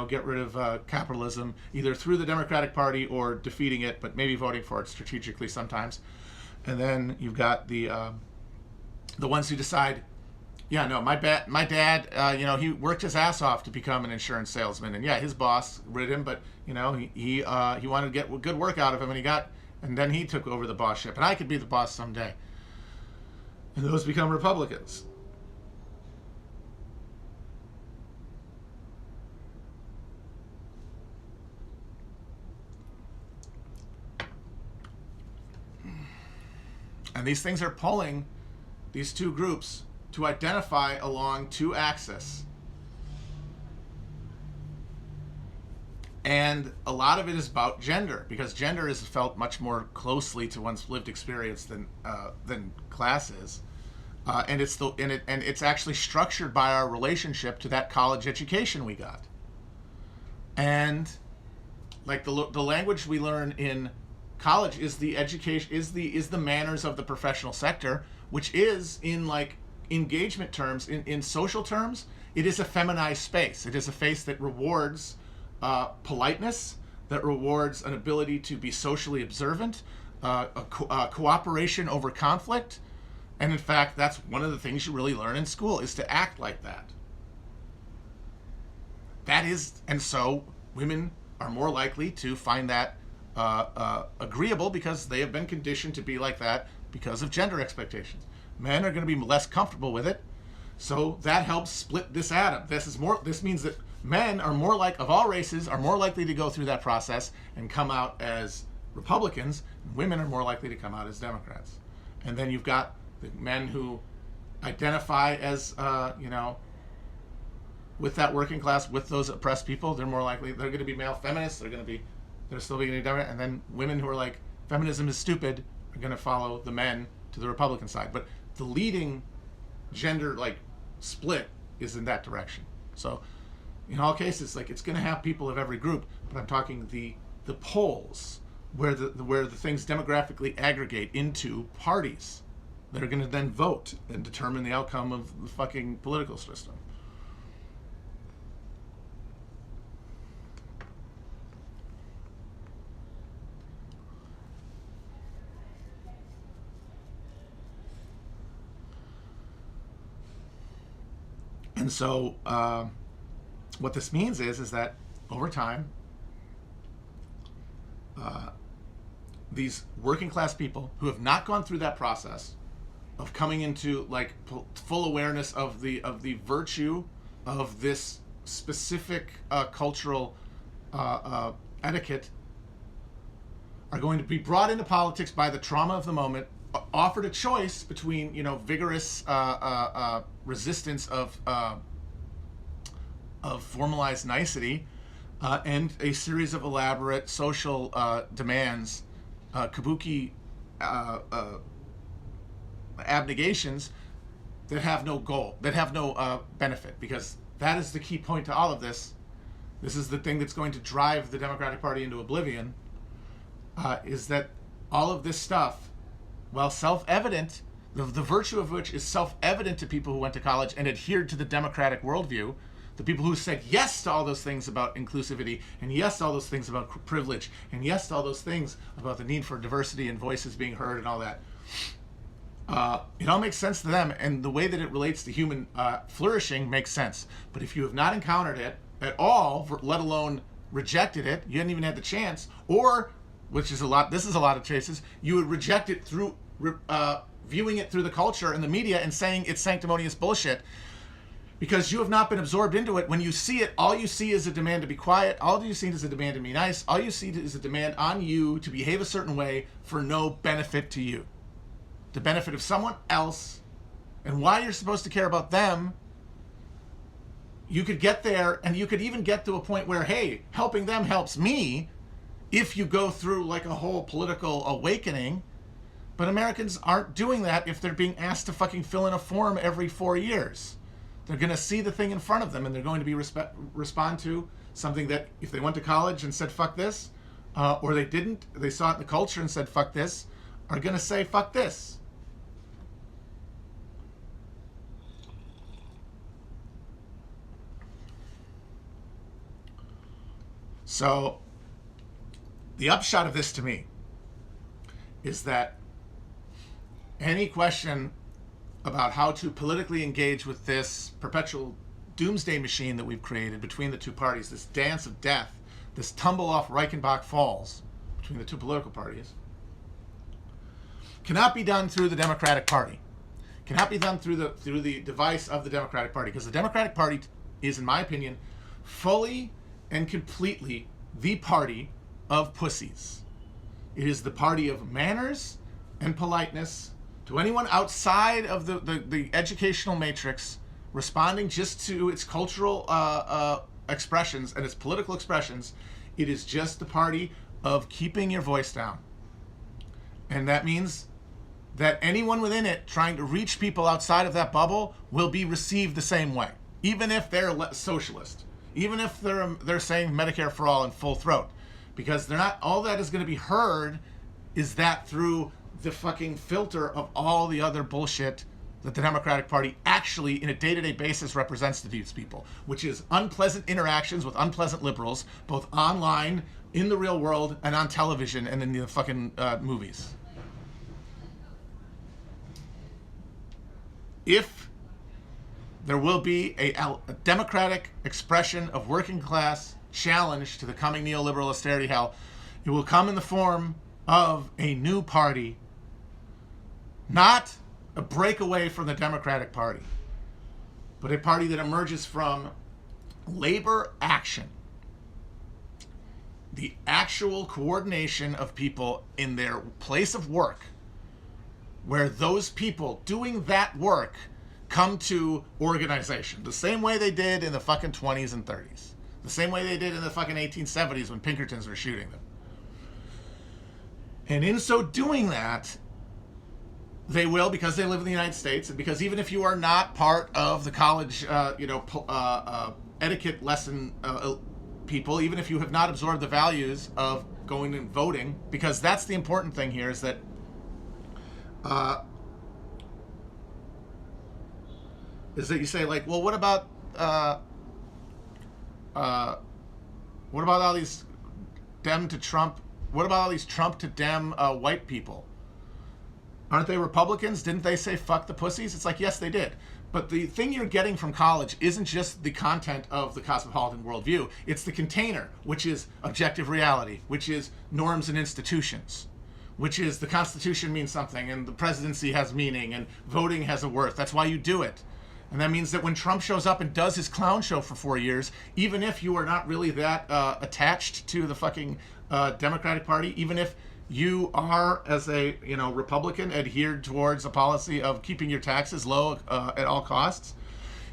get rid of capitalism, either through the Democratic Party or defeating it, but maybe voting for it strategically sometimes. And then you've got the ones who decide, yeah, no, my dad, he worked his ass off to become an insurance salesman, and yeah, his boss rid him, but he wanted to get good work out of him, and then he took over the bossship, and I could be the boss someday. And those become Republicans. And these things are pulling these two groups to identify along two axes. And a lot of it is about gender, because gender is felt much more closely to one's lived experience than class is. And it's actually structured by our relationship to that college education we got. And like the language we learn in college is the education, is the manners of the professional sector, which is in like engagement terms, in social terms, it is a feminized space. It is a space that rewards politeness, that rewards an ability to be socially observant, cooperation over conflict. And in fact, that's one of the things you really learn in school, is to act like that. And so women are more likely to find that agreeable because they have been conditioned to be like that because of gender expectations. Men are going to be less comfortable with it, so that helps split this atom. This means that men are of all races, are more likely to go through that process and come out as Republicans, and women are more likely to come out as Democrats. And then you've got the men who identify as, with that working class, with those oppressed people. They're more likely, they're going to be male feminists, they're still being Democrat. And then women who are like, feminism is stupid, are going to follow the men to the Republican side. But the leading gender split is in that direction. So in all cases, it's going to have people of every group, but I'm talking the polls where the things demographically aggregate into parties that are going to then vote and determine the outcome of the fucking political system. And so what this means is that over time, these working class people who have not gone through that process of coming into full awareness of the virtue of this specific cultural etiquette are going to be brought into politics by the trauma of the moment, offered a choice between vigorous resistance of formalized nicety and a series of elaborate social demands, kabuki abnegations that have no goal, that have no benefit, because that is the key point to all of this. This is the thing that's going to drive the Democratic Party into oblivion, is that all of this stuff, while self-evident, the virtue of which is self-evident to people who went to college and adhered to the democratic worldview, the people who said yes to all those things about inclusivity, and yes to all those things about privilege, and yes to all those things about the need for diversity and voices being heard and all that, it all makes sense to them, and the way that it relates to human flourishing makes sense. But if you have not encountered it at all, let alone rejected it, you hadn't even had the chance, or, this is a lot of cases, you would reject it through viewing it through the culture and the media and saying it's sanctimonious bullshit, because you have not been absorbed into it. When you see it, all you see is a demand to be quiet, all you see is a demand to be nice, all you see is a demand on you to behave a certain way for no benefit to you, the benefit of someone else. And why you're supposed to care about them, you could get there, and you could even get to a point where, hey, helping them helps me, if you go through like a whole political awakening. But Americans aren't doing that if they're being asked to fucking fill in a form every 4 years. They're going to see the thing in front of them, and they're going to be respond to something that if they went to college and said fuck this, or they didn't, they saw it in the culture and said fuck this, are going to say fuck this. So the upshot of this to me is that any question about how to politically engage with this perpetual doomsday machine that we've created between the two parties, this dance of death, this tumble off Reichenbach Falls between the two political parties, cannot be done through the Democratic Party. Cannot be done through the device of the Democratic Party, because the Democratic Party is, in my opinion, fully and completely the party of pussies. It is the party of manners and politeness to anyone outside of the educational matrix, responding just to its cultural expressions and its political expressions. It is just the party of keeping your voice down. And that means that anyone within it trying to reach people outside of that bubble will be received the same way, even if they're socialist, even if they're saying Medicare for all in full throat, because they're not. All that is going to be heard is that through the fucking filter of all the other bullshit that the Democratic Party actually, in a day-to-day basis, represents to these people, which is unpleasant interactions with unpleasant liberals, both online, in the real world, and on television, and in the fucking movies. If there will be a democratic expression of working class challenge to the coming neoliberal austerity hell, it will come in the form of a new party, not a breakaway from the Democratic Party, but a party that emerges from labor action, the actual coordination of people in their place of work, where those people doing that work come to organization, the same way they did in the fucking 20s and 30s, the same way they did in the fucking 1870s when Pinkertons were shooting them. And in so doing that, they will, because they live in the United States, and because even if you are not part of the college, etiquette lesson people, even if you have not absorbed the values of going and voting, because that's the important thing here, is that you say, like, well, what about all these Dem to Trump? What about all these Trump to Dem white people? Aren't they Republicans? Didn't they say fuck the pussies? It's like, yes, they did. But the thing you're getting from college isn't just the content of the cosmopolitan worldview. It's the container, which is objective reality, which is norms and institutions, which is the Constitution means something, and the presidency has meaning, and voting has a worth. That's why you do it. And that means that when Trump shows up and does his clown show for 4 years, even if you are not really that attached to the fucking Democratic Party, even if you are, as a Republican, adhered towards a policy of keeping your taxes low at all costs,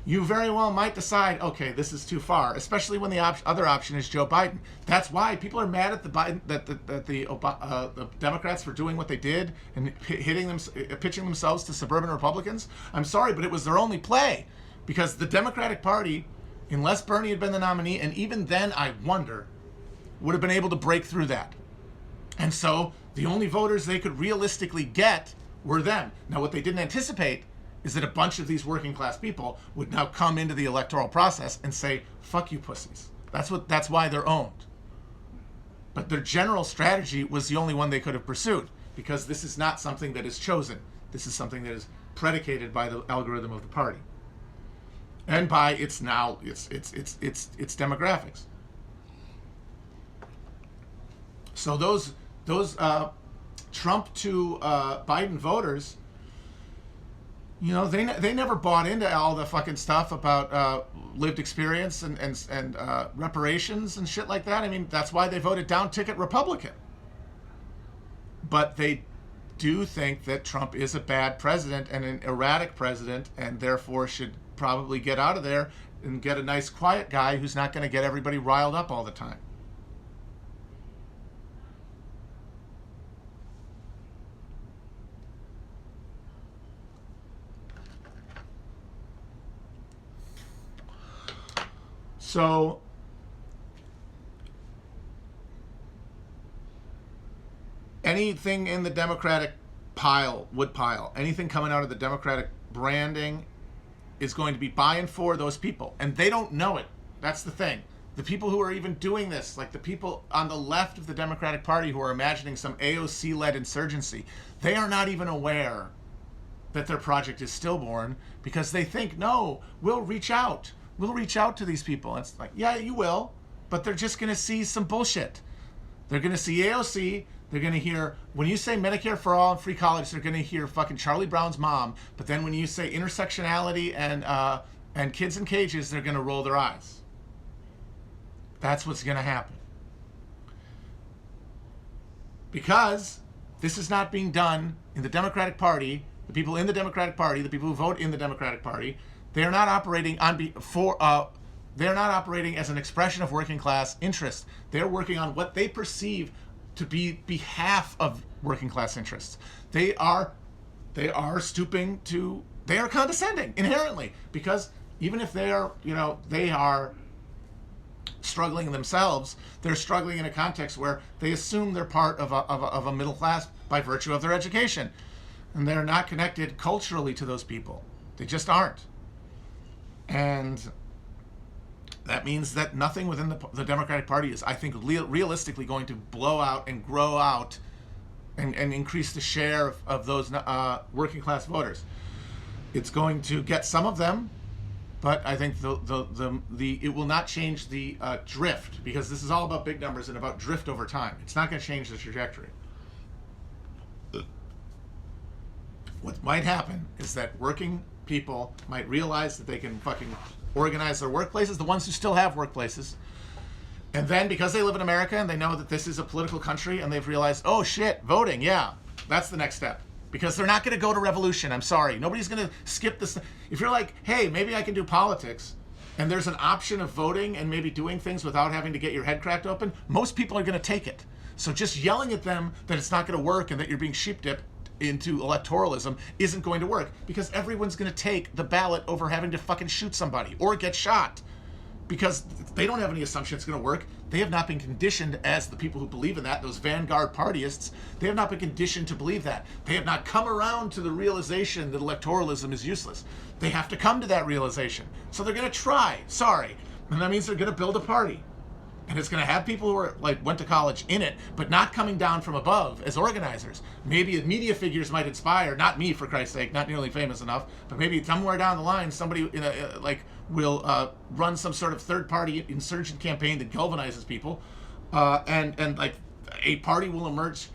you very well might decide, okay, this is too far, especially when the other option is Joe Biden. That's why people are mad at the Biden, that the Democrats for doing what they did and pitching themselves to suburban Republicans. I'm sorry, but it was their only play, because the Democratic Party, unless Bernie had been the nominee, and even then I wonder, would have been able to break through that. And so the only voters they could realistically get were them. Now, what they didn't anticipate is that a bunch of these working class people would now come into the electoral process and say, fuck you pussies. That's why they're owned. But their general strategy was the only one they could have pursued, because this is not something that is chosen. This is something that is predicated by the algorithm of the party and by its demographics. So those Trump to Biden voters, they never bought into all the fucking stuff about lived experience and reparations and shit like that. I mean, that's why they voted down ticket Republican. But they do think that Trump is a bad president and an erratic president, and therefore should probably get out of there and get a nice quiet guy who's not going to get everybody riled up all the time. So anything in the Democratic woodpile, anything coming out of the Democratic branding is going to be by and for those people. And they don't know it. That's the thing. The people who are even doing this, like the people on the left of the Democratic Party who are imagining some AOC-led insurgency, they are not even aware that their project is stillborn, because they think, no, we'll reach out. We'll reach out to these people. And it's like, yeah, you will, but they're just going to see some bullshit. They're going to see AOC. They're going to hear, when you say Medicare for all and free college, they're going to hear fucking Charlie Brown's mom. But then when you say intersectionality and kids in cages, they're going to roll their eyes. That's what's going to happen. Because this is not being done in the Democratic Party. The people in the Democratic Party, the people who vote in the Democratic Party, they are not operating they're not operating as an expression of working class interests. They're working on what they perceive to be behalf of working class interests. They are stooping to, they are condescending inherently, because even if they are struggling themselves, they're struggling in a context where they assume they're part of a middle class by virtue of their education. And they're not connected culturally to those people. They just aren't. And that means that nothing within the Democratic Party is, I think, realistically going to blow out and grow out and increase the share of those working class voters. It's going to get some of them, but I think it will not change the drift, because this is all about big numbers and about drift over time. It's not going to change the trajectory. What might happen is that working people might realize that they can fucking organize their workplaces, the ones who still have workplaces, and then because they live in America and they know that this is a political country and they've realized, oh shit, voting, yeah, that's the next step. Because they're not going to go to revolution. I'm sorry. Nobody's going to skip this. If you're like, hey, maybe I can do politics, and there's an option of voting and maybe doing things without having to get your head cracked open, most people are going to take it. So just yelling at them that it's not going to work and that you're being sheep-dipped into electoralism isn't going to work, because everyone's going to take the ballot over having to fucking shoot somebody or get shot, because they don't have any assumption it's going to work. They have not been conditioned, as the people who believe in that, those vanguard partyists, they have not been conditioned to believe that. They have not come around to the realization that electoralism is useless. They have to come to that realization. So they're going to try, sorry. And that means they're going to build a party. And it's going to have people who are went to college in it, but not coming down from above as organizers. Maybe media figures might inspire, not me for Christ's sake, not nearly famous enough, but maybe somewhere down the line somebody will run some sort of third-party insurgent campaign that galvanizes people, and a party will emerge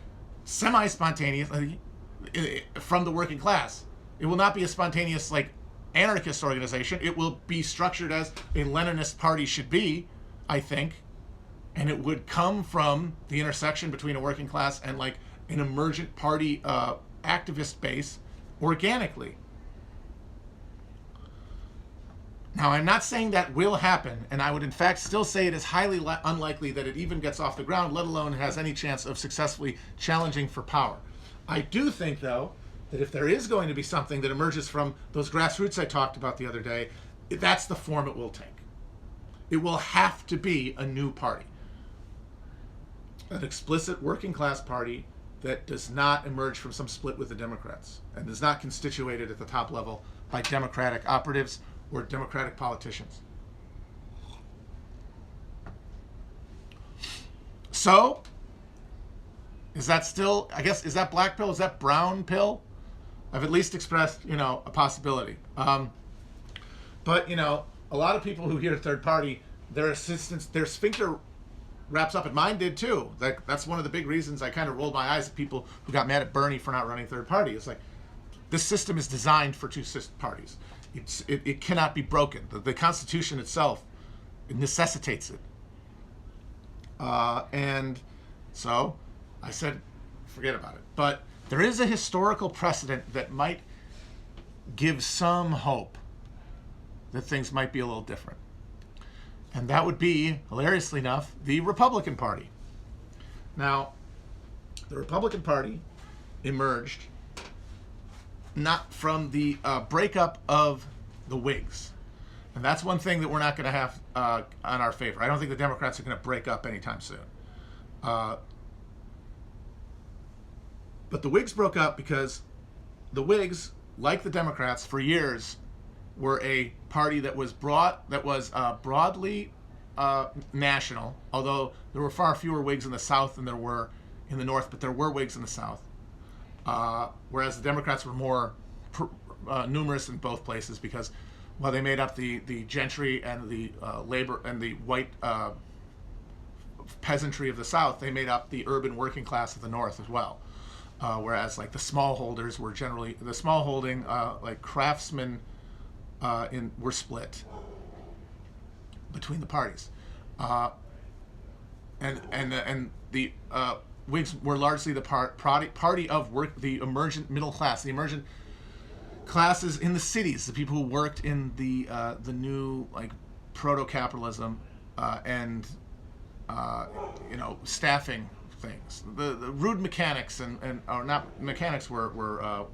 semi-spontaneously from the working class. It will not be a spontaneous anarchist organization. It will be structured as a Leninist party should be, I think. And it would come from the intersection between a working class and an emergent party activist base organically. Now, I'm not saying that will happen, and I would in fact still say it is highly unlikely that it even gets off the ground, let alone has any chance of successfully challenging for power. I do think, though, that if there is going to be something that emerges from those grassroots I talked about the other day, that's the form it will take. It will have to be a new party. An explicit working class party that does not emerge from some split with the Democrats and is not constituted at the top level by Democratic operatives or Democratic politicians. So, is that still, I guess, is that black pill? Is that brown pill? I've at least expressed, a possibility. But, a lot of people who hear third party, their sphincter wraps up, and mine did too. That's one of the big reasons I kind of rolled my eyes at people who got mad at Bernie for not running third party. It's this system is designed for two parties. It cannot be broken. The Constitution itself necessitates it. And so I said, forget about it. But there is a historical precedent that might give some hope that things might be a little different. And that would be, hilariously enough, the Republican Party. Now, the Republican Party emerged not from the breakup of the Whigs. And that's one thing that we're not going to have on our favor. I don't think the Democrats are going to break up anytime soon. But the Whigs broke up because the Whigs, like the Democrats, for years were a party that was broadly national, although there were far fewer Whigs in the South than there were in the North, but there were Whigs in the South. Whereas the Democrats were more numerous in both places because, well, they made up the gentry and the labor and the white peasantry of the South. They made up the urban working class of the North as well. Whereas like the smallholders were generally the smallholding like craftsmen were split between the parties, and the Whigs were largely the party of work, the emergent middle class, the emergent classes in the cities, the people who worked in the new like proto-capitalism and staffing things. The rude mechanics and or not mechanics were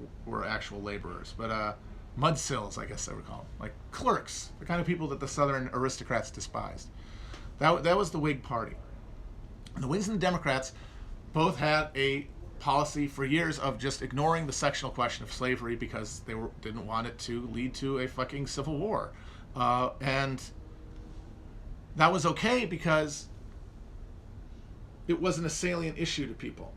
actual laborers, but mudsills, I guess they were called, like clerks, the kind of people that the Southern aristocrats despised. That was the Whig Party. And the Whigs and the Democrats both had a policy for years of just ignoring the sectional question of slavery because they didn't want it to lead to a fucking civil war, and that was okay because it wasn't a salient issue to people.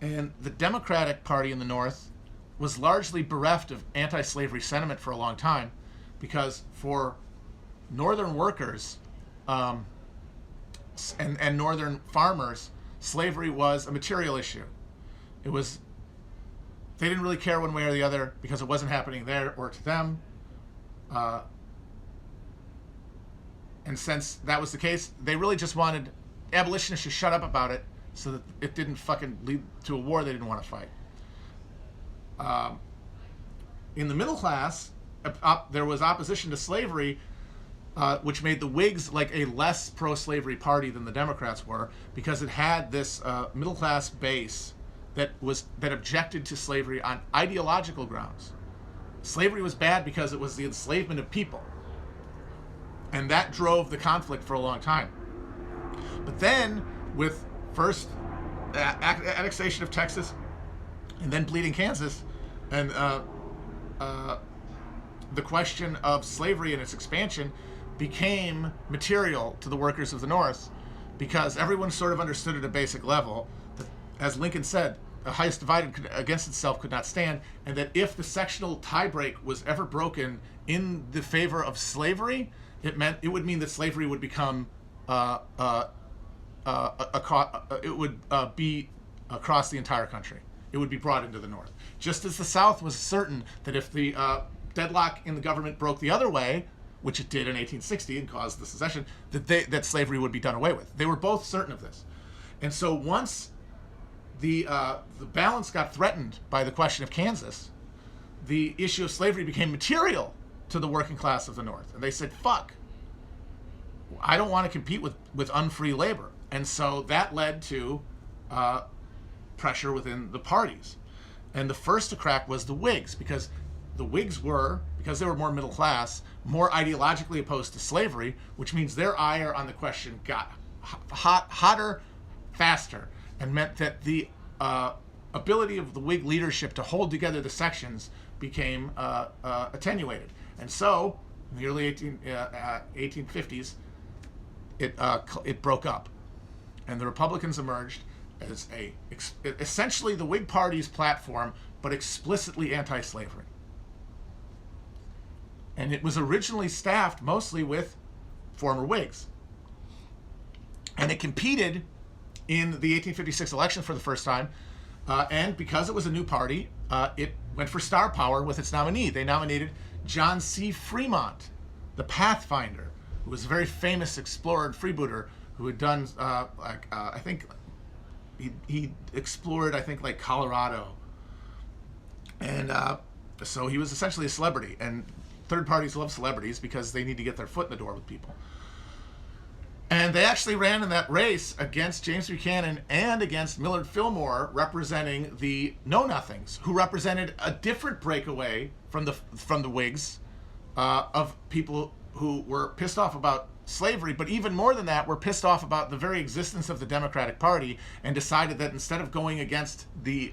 And the Democratic Party in the North was largely bereft of anti-slavery sentiment for a long time because for Northern workers and Northern farmers, slavery was a material issue. They didn't really care one way or the other because it wasn't happening there or to them. And since that was the case, they really just wanted abolitionists to shut up about it so that it didn't fucking lead to a war they didn't want to fight. In the middle class, there was opposition to slavery, which made the Whigs like a less pro-slavery party than the Democrats were because it had this middle class base that objected to slavery on ideological grounds. Slavery was bad because it was the enslavement of people, and that drove the conflict for a long time. But then, with first annexation of Texas, and then bleeding Kansas, and the question of slavery and its expansion became material to the workers of the North because everyone sort of understood at a basic level that, as Lincoln said, the highest divided against itself could not stand, and that if the sectional tiebreak was ever broken in the favor of slavery, it would mean that slavery would become it would be across the entire country. It would be brought into the North. Just as the South was certain that if the deadlock in the government broke the other way, which it did in 1860 and caused the secession, that slavery would be done away with. They were both certain of this. And so once the balance got threatened by the question of Kansas, the issue of slavery became material to the working class of the North. And they said, fuck, I don't want to compete with unfree labor. And so that led to pressure within the parties. And the first to crack was the Whigs, because the Whigs were, because they were more middle class, more ideologically opposed to slavery, which means their ire on the question got hotter, faster, and meant that the ability of the Whig leadership to hold together the sections became attenuated. And so, in the early 1850s, it broke up, and the Republicans emerged as essentially the Whig Party's platform, but explicitly anti-slavery. And it was originally staffed mostly with former Whigs. And it competed in the 1856 election for the first time, and because it was a new party, it went for star power with its nominee. They nominated John C. Fremont, the Pathfinder, who was a very famous explorer and freebooter who had done, I think, he explored, like Colorado. And so he was essentially a celebrity. And third parties love celebrities because they need to get their foot in the door with people. And they actually ran in that race against James Buchanan and against Millard Fillmore, representing the Know-Nothings, who represented a different breakaway from the Whigs, of people who were pissed off about slavery, but even more than that, were pissed off about the very existence of the Democratic Party, and decided that instead of going against the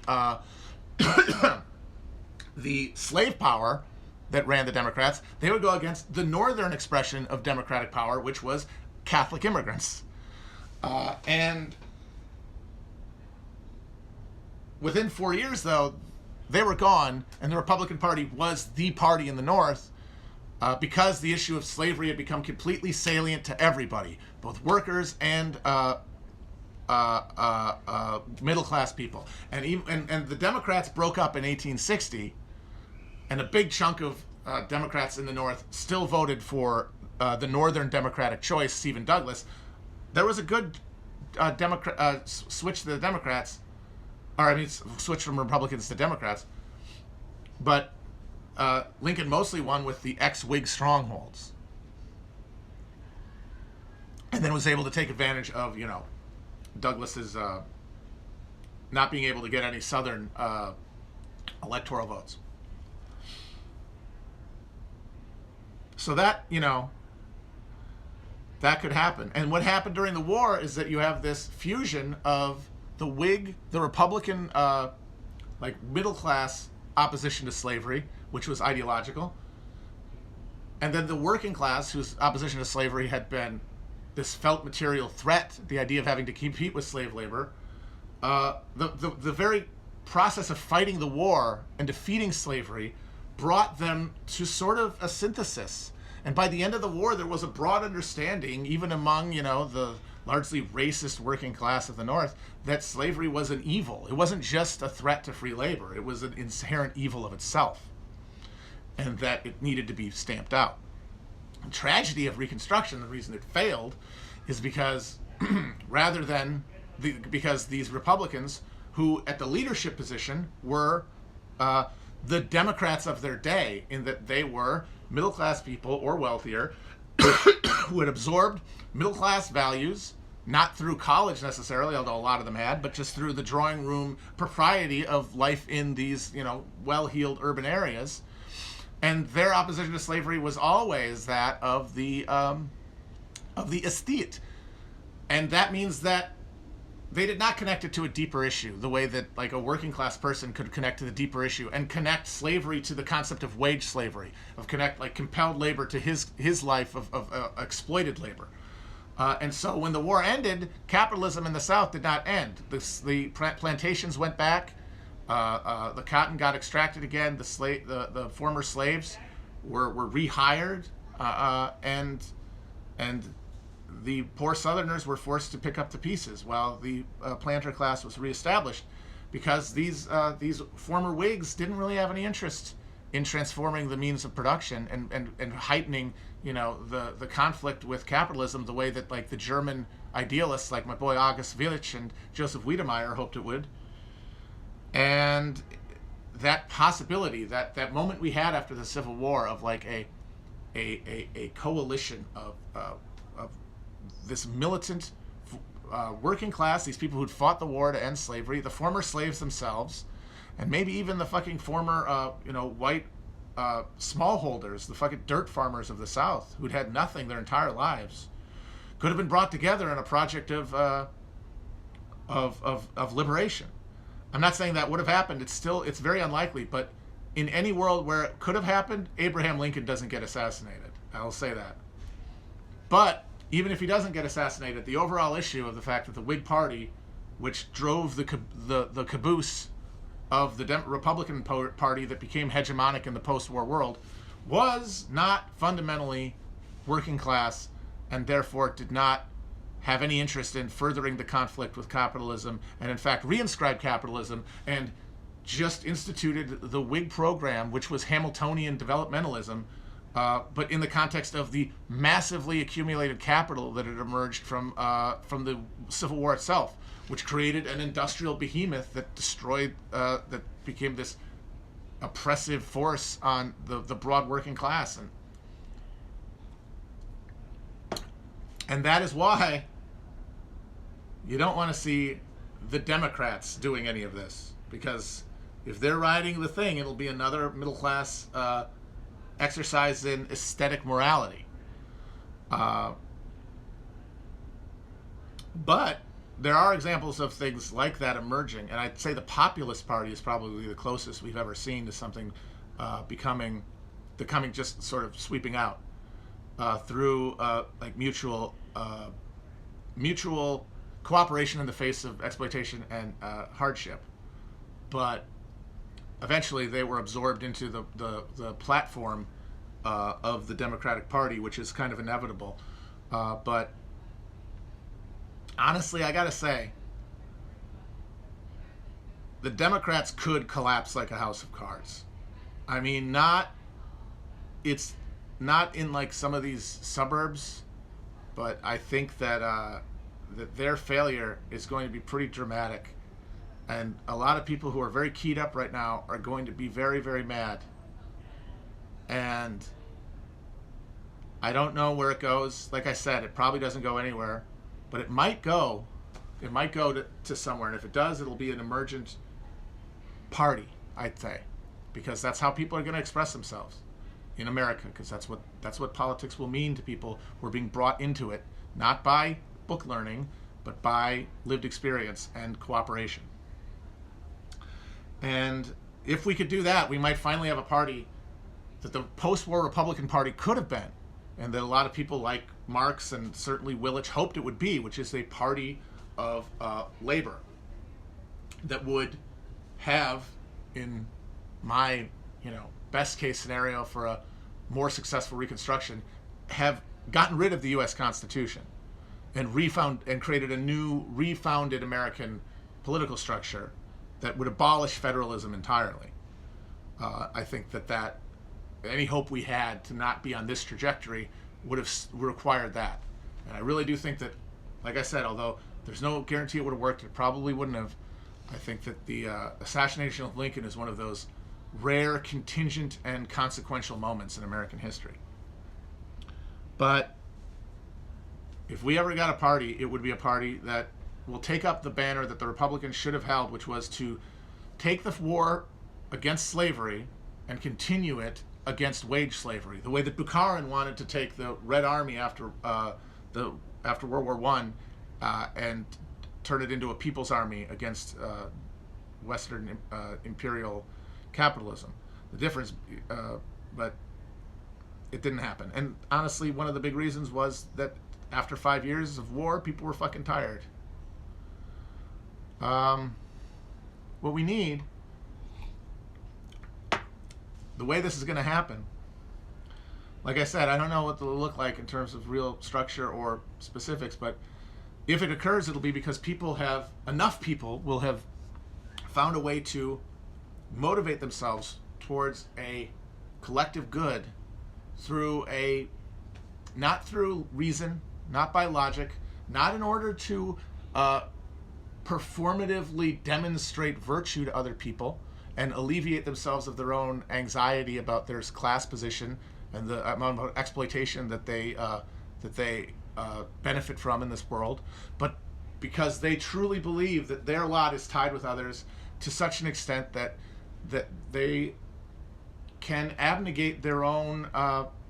the slave power that ran the Democrats, they would go against the northern expression of Democratic power, which was Catholic immigrants. And within 4 years, though, they were gone, and the Republican Party was the party in the North, because the issue of slavery had become completely salient to everybody, both workers and middle-class people. And the Democrats broke up in 1860, and a big chunk of Democrats in the North still voted for the Northern Democratic choice, Stephen Douglas. There was a good switch to the Democrats, switch from Republicans to Democrats, but Lincoln mostly won with the ex-Whig strongholds, and then was able to take advantage of, Douglas's not being able to get any Southern electoral votes. So that, that could happen. And what happened during the war is that you have this fusion of the Whig, the Republican, middle class opposition to slavery, which was ideological, and then the working class, whose opposition to slavery had been this felt material threat, the idea of having to compete with slave labor. The very process of fighting the war and defeating slavery brought them to sort of a synthesis. And by the end of the war, there was a broad understanding, even among, the largely racist working class of the North, that slavery was an evil. It wasn't just a threat to free labor. It was an inherent evil of itself, and that it needed to be stamped out. The tragedy of Reconstruction, the reason it failed, is because because these Republicans, who at the leadership position were the Democrats of their day, in that they were middle-class people or wealthier who had absorbed middle-class values, not through college necessarily, although a lot of them had, but just through the drawing room propriety of life in these, well-heeled urban areas. And their opposition to slavery was always that of the aesthete. And that means that they did not connect it to a deeper issue, the way that a working class person could connect to the deeper issue and connect slavery to the concept of wage slavery, of compelled labor to his life of exploited labor. And so when the war ended, capitalism in the South did not end. The plantations went back. The cotton got extracted again. The former slaves were rehired, and the poor Southerners were forced to pick up the pieces, while the planter class was reestablished, because these former Whigs didn't really have any interest in transforming the means of production and heightening the conflict with capitalism the way that the German idealists like my boy August Willich and Joseph Wiedemeyer hoped it would. And that possibility, that moment we had after the Civil War of a coalition of this militant working class, these people who'd fought the war to end slavery, the former slaves themselves, and maybe even the fucking former white smallholders, the fucking dirt farmers of the South, who'd had nothing their entire lives, could have been brought together in a project of liberation. I'm not saying that would have happened. It's very unlikely, but in any world where it could have happened, Abraham Lincoln doesn't get assassinated. I'll say that. But even if he doesn't get assassinated, the overall issue of the fact that the Whig Party, which drove the caboose of the Republican Party that became hegemonic in the post-war world, was not fundamentally working class, and therefore did not have any interest in furthering the conflict with capitalism, and in fact reinscribed capitalism and just instituted the Whig program, which was Hamiltonian developmentalism, but in the context of the massively accumulated capital that had emerged from the Civil War itself, which created an industrial behemoth that destroyed, that became this oppressive force on the broad working class. And that is why you don't want to see the Democrats doing any of this, because if they're riding the thing, it'll be another middle class exercise in aesthetic morality. But there are examples of things like that emerging, and I'd say the Populist Party is probably the closest we've ever seen to something becoming just sort of sweeping out through like mutual cooperation in the face of exploitation and hardship. But eventually they were absorbed into the platform of the Democratic Party, which is kind of inevitable. But honestly, I gotta say, the Democrats could collapse like a house of cards. I mean, it's not in like some of these suburbs, but I think that that their failure is going to be pretty dramatic. And a lot of people who are very keyed up right now are going to be very, very mad. And I don't know where it goes. Like I said, it probably doesn't go anywhere. But it might go to somewhere. And if it does, it'll be an emergent party, I'd say. Because that's how people are going to express themselves in America. Because that's what politics will mean to people who are being brought into it. Not by book learning, but by lived experience and cooperation. And if we could do that, we might finally have a party that the post-war Republican Party could have been, and that a lot of people like Marx and certainly Willich hoped it would be, which is a party of labor that would have, in my best case scenario for a more successful Reconstruction, have gotten rid of the U.S. Constitution and created a new refounded American political structure that would abolish federalism entirely. I think that any hope we had to not be on this trajectory would have required that. And I really do think that, like I said, although there's no guarantee it would have worked, it probably wouldn't have. I think that the assassination of Lincoln is one of those rare, contingent, and consequential moments in American history. But if we ever got a party, it would be a party that will take up the banner that the Republicans should have held, which was to take the war against slavery and continue it against wage slavery, the way that Bukharin wanted to take the Red Army after World War I and turn it into a people's army against Western imperial capitalism. The difference, but it didn't happen. And honestly, one of the big reasons was that after 5 years of war, people were fucking tired. What we need, the way this is going to happen, like I said, I don't know what it'll look like in terms of real structure or specifics, but if it occurs, it'll be because enough people will have found a way to motivate themselves towards a collective good not through reason, not by logic, not in order to performatively demonstrate virtue to other people and alleviate themselves of their own anxiety about their class position and the amount of exploitation that they benefit from in this world, but because they truly believe that their lot is tied with others to such an extent that they can abnegate their own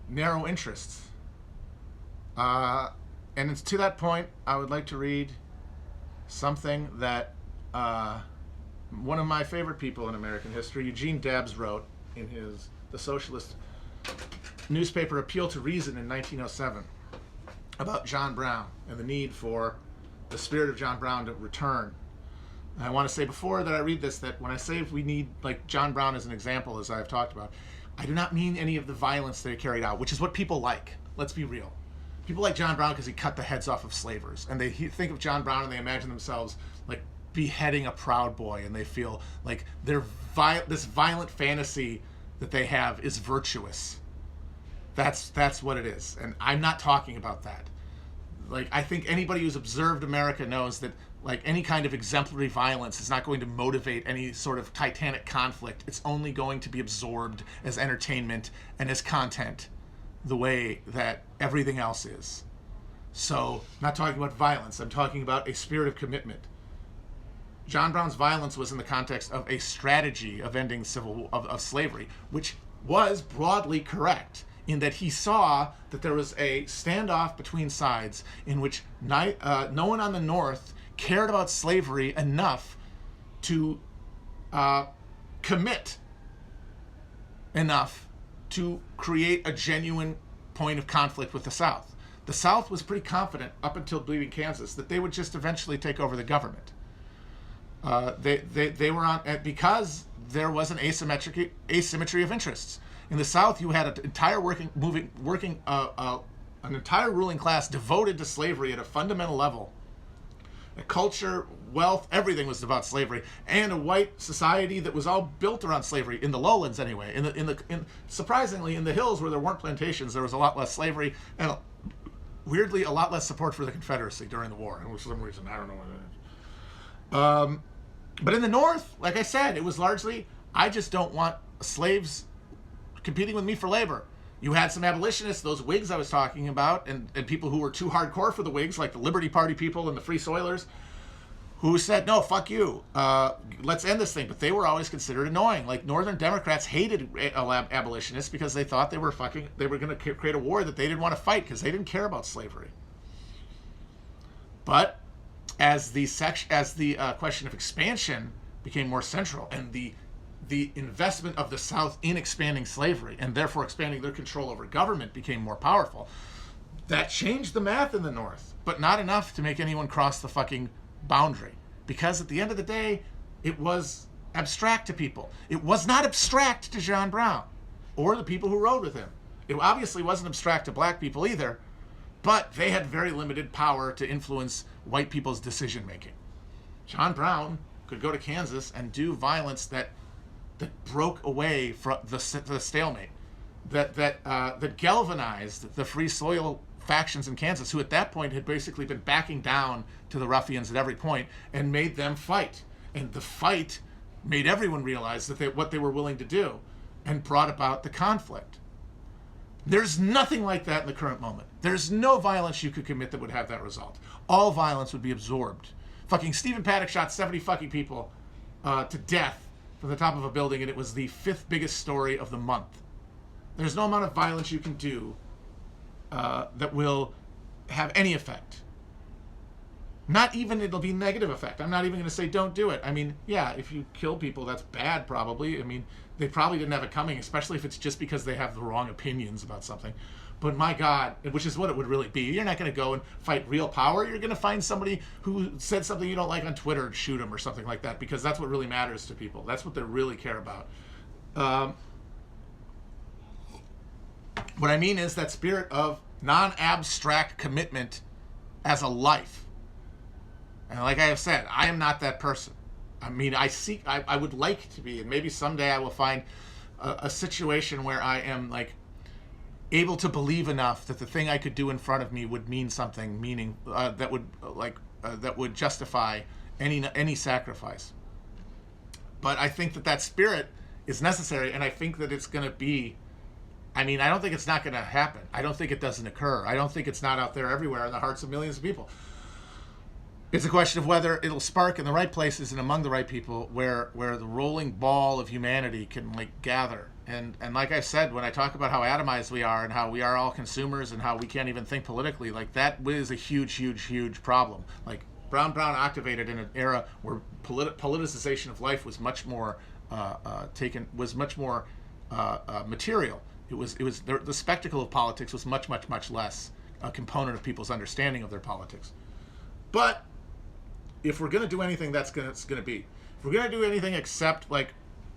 narrow interests. And it's to that point I would like to read something that one of my favorite people in American history, Eugene Debs, wrote in the socialist newspaper Appeal to Reason in 1907 about John Brown and the need for the spirit of John Brown to return. And I want to say before that I read this, that when I say we need like John Brown as an example, as I've talked about, I do not mean any of the violence that he carried out, which is what people like. Let's be real. People like John Brown because he cut the heads off of slavers, and they think of John Brown and they imagine themselves like beheading a Proud Boy, and they feel like this violent fantasy that they have is virtuous. That's what it is, and I'm not talking about that. Like, I think anybody who's observed America knows that like any kind of exemplary violence is not going to motivate any sort of titanic conflict. It's only going to be absorbed as entertainment and as content, the way that everything else is. So, I'm not talking about violence. I'm talking about a spirit of commitment. John Brown's violence was in the context of a strategy of ending of slavery, which was broadly correct in that he saw that there was a standoff between sides in which no one on the North cared about slavery enough to commit enough to create a genuine point of conflict with the South. The South was pretty confident up until leaving Kansas that they would just eventually take over the government. They were on, because there was an asymmetry of interests. In the South, you had an entire an entire ruling class devoted to slavery at a fundamental level. A culture, wealth, everything was about slavery, and a white society that was all built around slavery in the lowlands anyway. Surprisingly, in the hills where there weren't plantations, there was a lot less slavery and weirdly a lot less support for the Confederacy during the war. And for some reason, I don't know what it is. But in the North, like I said, it was largely, I just don't want slaves competing with me for labor. You had some abolitionists, those Whigs I was talking about, and people who were too hardcore for the Whigs, like the Liberty Party people and the Free Soilers, who said, no, fuck you, let's end this thing. But they were always considered annoying. Like Northern Democrats hated abolitionists because they thought they were going to create a war that they didn't want to fight because they didn't care about slavery. But as the question of expansion became more central, and the investment of the South in expanding slavery and therefore expanding their control over government became more powerful, that changed the math in the North, but not enough to make anyone cross the fucking boundary. Because at the end of the day, it was abstract to people. It was not abstract to John Brown or the people who rode with him. It obviously wasn't abstract to black people either, but they had very limited power to influence white people's decision making. John Brown could go to Kansas and do violence that broke away from the stalemate, that galvanized the Free Soil factions in Kansas, who at that point had basically been backing down to the ruffians at every point, and made them fight. And the fight made everyone realize that what they were willing to do, and brought about the conflict. There's nothing like that in the current moment. There's no violence you could commit that would have that result. All violence would be absorbed. Fucking Stephen Paddock shot 70 fucking people to death from the top of a building, and it was the 5th biggest story of the month. There's no amount of violence you can do that will have any effect. Not even it'll be negative effect. I'm not even going to say don't do it. I mean, yeah, if you kill people, that's bad probably. I mean, they probably didn't have it coming, especially if it's just because they have the wrong opinions about something. But my God, which is what it would really be. You're not going to go and fight real power. You're going to find somebody who said something you don't like on Twitter and shoot them or something like that, because that's what really matters to people. That's what they really care about. What I mean is that spirit of non-abstract commitment as a life. And like I have said, I am not that person. I mean, I would like to be, and maybe someday I will find a situation where I am like able to believe enough that the thing I could do in front of me would mean something, meaning that would justify any sacrifice. But I think that spirit is necessary, and I think that it's going to be. I mean, I don't think it's not going to happen. I don't think it doesn't occur. I don't think it's not out there everywhere in the hearts of millions of people. It's a question of whether it'll spark in the right places and among the right people, where the rolling ball of humanity can like gather. And like I said, when I talk about how atomized we are and how we are all consumers and how we can't even think politically, like that is a huge, huge, huge problem. Like Brown activated in an era where politicization of life was much more material. It was the spectacle of politics was much, much, much less a component of people's understanding of their politics. But if we're going to do anything, it's going to be. If we're going to do anything except like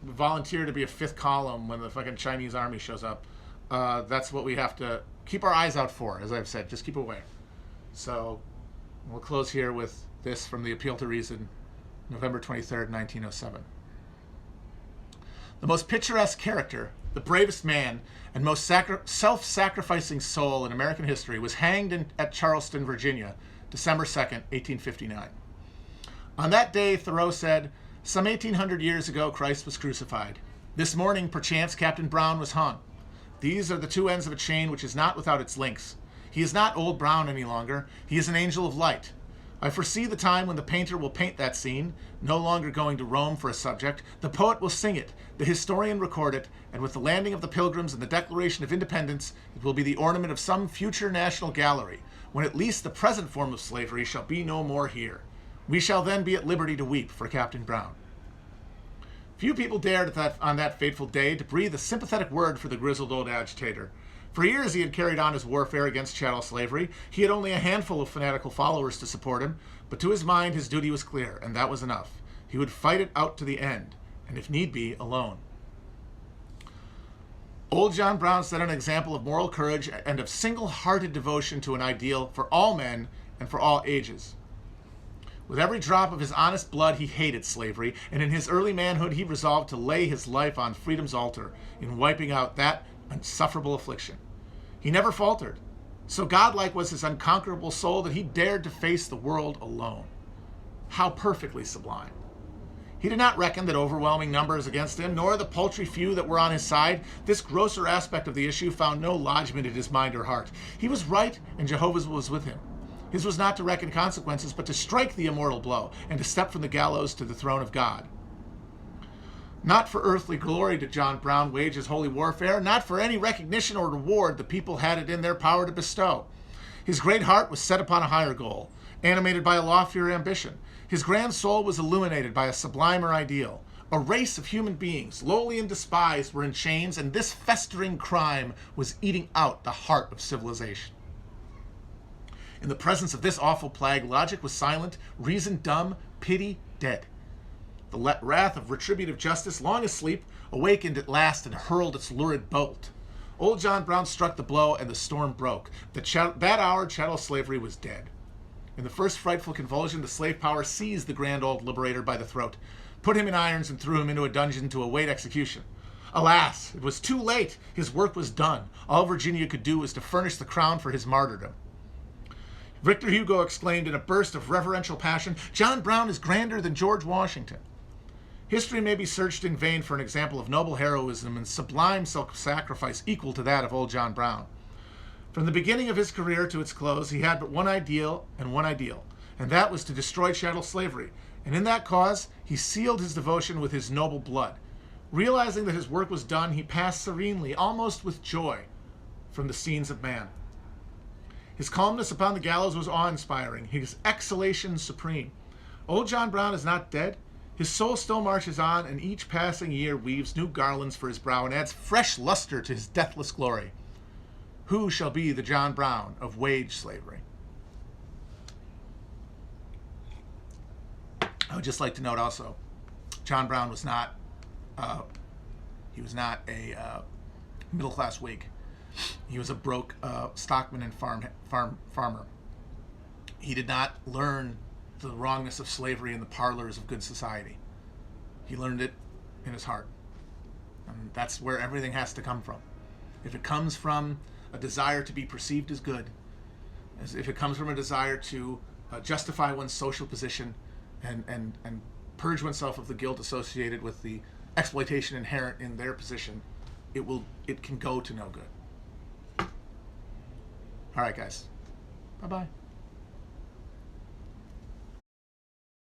volunteer to be a 5th column when the fucking Chinese army shows up, that's what we have to keep our eyes out for, as I've said. Just keep away. So we'll close here with this from the Appeal to Reason, November 23rd, 1907. The most picturesque character, the bravest man, and most self-sacrificing soul in American history was hanged at Charleston, Virginia, December 2nd, 1859. On that day, Thoreau said, "Some 1,800 years ago, Christ was crucified. This morning, perchance, Captain Brown was hung. These are the two ends of a chain which is not without its links. He is not Old Brown any longer. He is an angel of light. I foresee the time when the painter will paint that scene, no longer going to Rome for a subject. The poet will sing it, the historian record it, and with the landing of the Pilgrims and the Declaration of Independence, it will be the ornament of some future national gallery, when at least the present form of slavery shall be no more here. We shall then be at liberty to weep for Captain Brown. Few people dared on that fateful day to breathe a sympathetic word for the grizzled old agitator. For years he had carried on his warfare against chattel slavery. He had only a handful of fanatical followers to support him, but to his mind his duty was clear, and that was enough. He would fight it out to the end, and if need be, alone. Old John Brown set an example of moral courage and of single-hearted devotion to an ideal for all men and for all ages. With every drop of his honest blood, he hated slavery, and in his early manhood he resolved to lay his life on freedom's altar in wiping out that insufferable affliction. He never faltered. So godlike was his unconquerable soul that he dared to face the world alone. How perfectly sublime. He did not reckon that overwhelming numbers against him, nor the paltry few that were on his side. This grosser aspect of the issue found no lodgment in his mind or heart. He was right, and Jehovah was with him. His was not to reckon consequences, but to strike the immortal blow, and to step from the gallows to the throne of God. Not for earthly glory did John Brown wage his holy warfare, not for any recognition or reward the people had it in their power to bestow. His great heart was set upon a higher goal, animated by a loftier ambition. His grand soul was illuminated by a sublimer ideal. A race of human beings, lowly and despised, were in chains, and this festering crime was eating out the heart of civilization. In the presence of this awful plague, logic was silent, reason dumb, pity dead. The wrath of retributive justice, long asleep, awakened at last and hurled its lurid bolt. Old John Brown struck the blow, and the storm broke. That hour, chattel slavery was dead. In the first frightful convulsion, the slave power seized the grand old liberator by the throat, put him in irons, and threw him into a dungeon to await execution. Alas, it was too late. His work was done. All Virginia could do was to furnish the crown for his martyrdom. Victor Hugo exclaimed in a burst of reverential passion, "John Brown is grander than George Washington." History may be searched in vain for an example of noble heroism and sublime self-sacrifice equal to that of old John Brown. From the beginning of his career to its close, he had but one ideal, and that was to destroy chattel slavery. And in that cause, he sealed his devotion with his noble blood. Realizing that his work was done, he passed serenely, almost with joy, from the scenes of man. His calmness upon the gallows was awe-inspiring, his exhalation supreme. Old John Brown is not dead. His soul still marches on, and each passing year weaves new garlands for his brow and adds fresh luster to his deathless glory. Who shall be the John Brown of wage slavery? I would just like to note also, John Brown was not, a middle-class Whig. He was a broke stockman and farmer. He did not learn the wrongness of slavery in the parlors of good society. He learned it in his heart. And that's where everything has to come from. If it comes from a desire to be perceived as good, if it comes from a desire to justify one's social position and purge oneself of the guilt associated with the exploitation inherent in their position, it can go to no good. All right, guys. Bye-bye.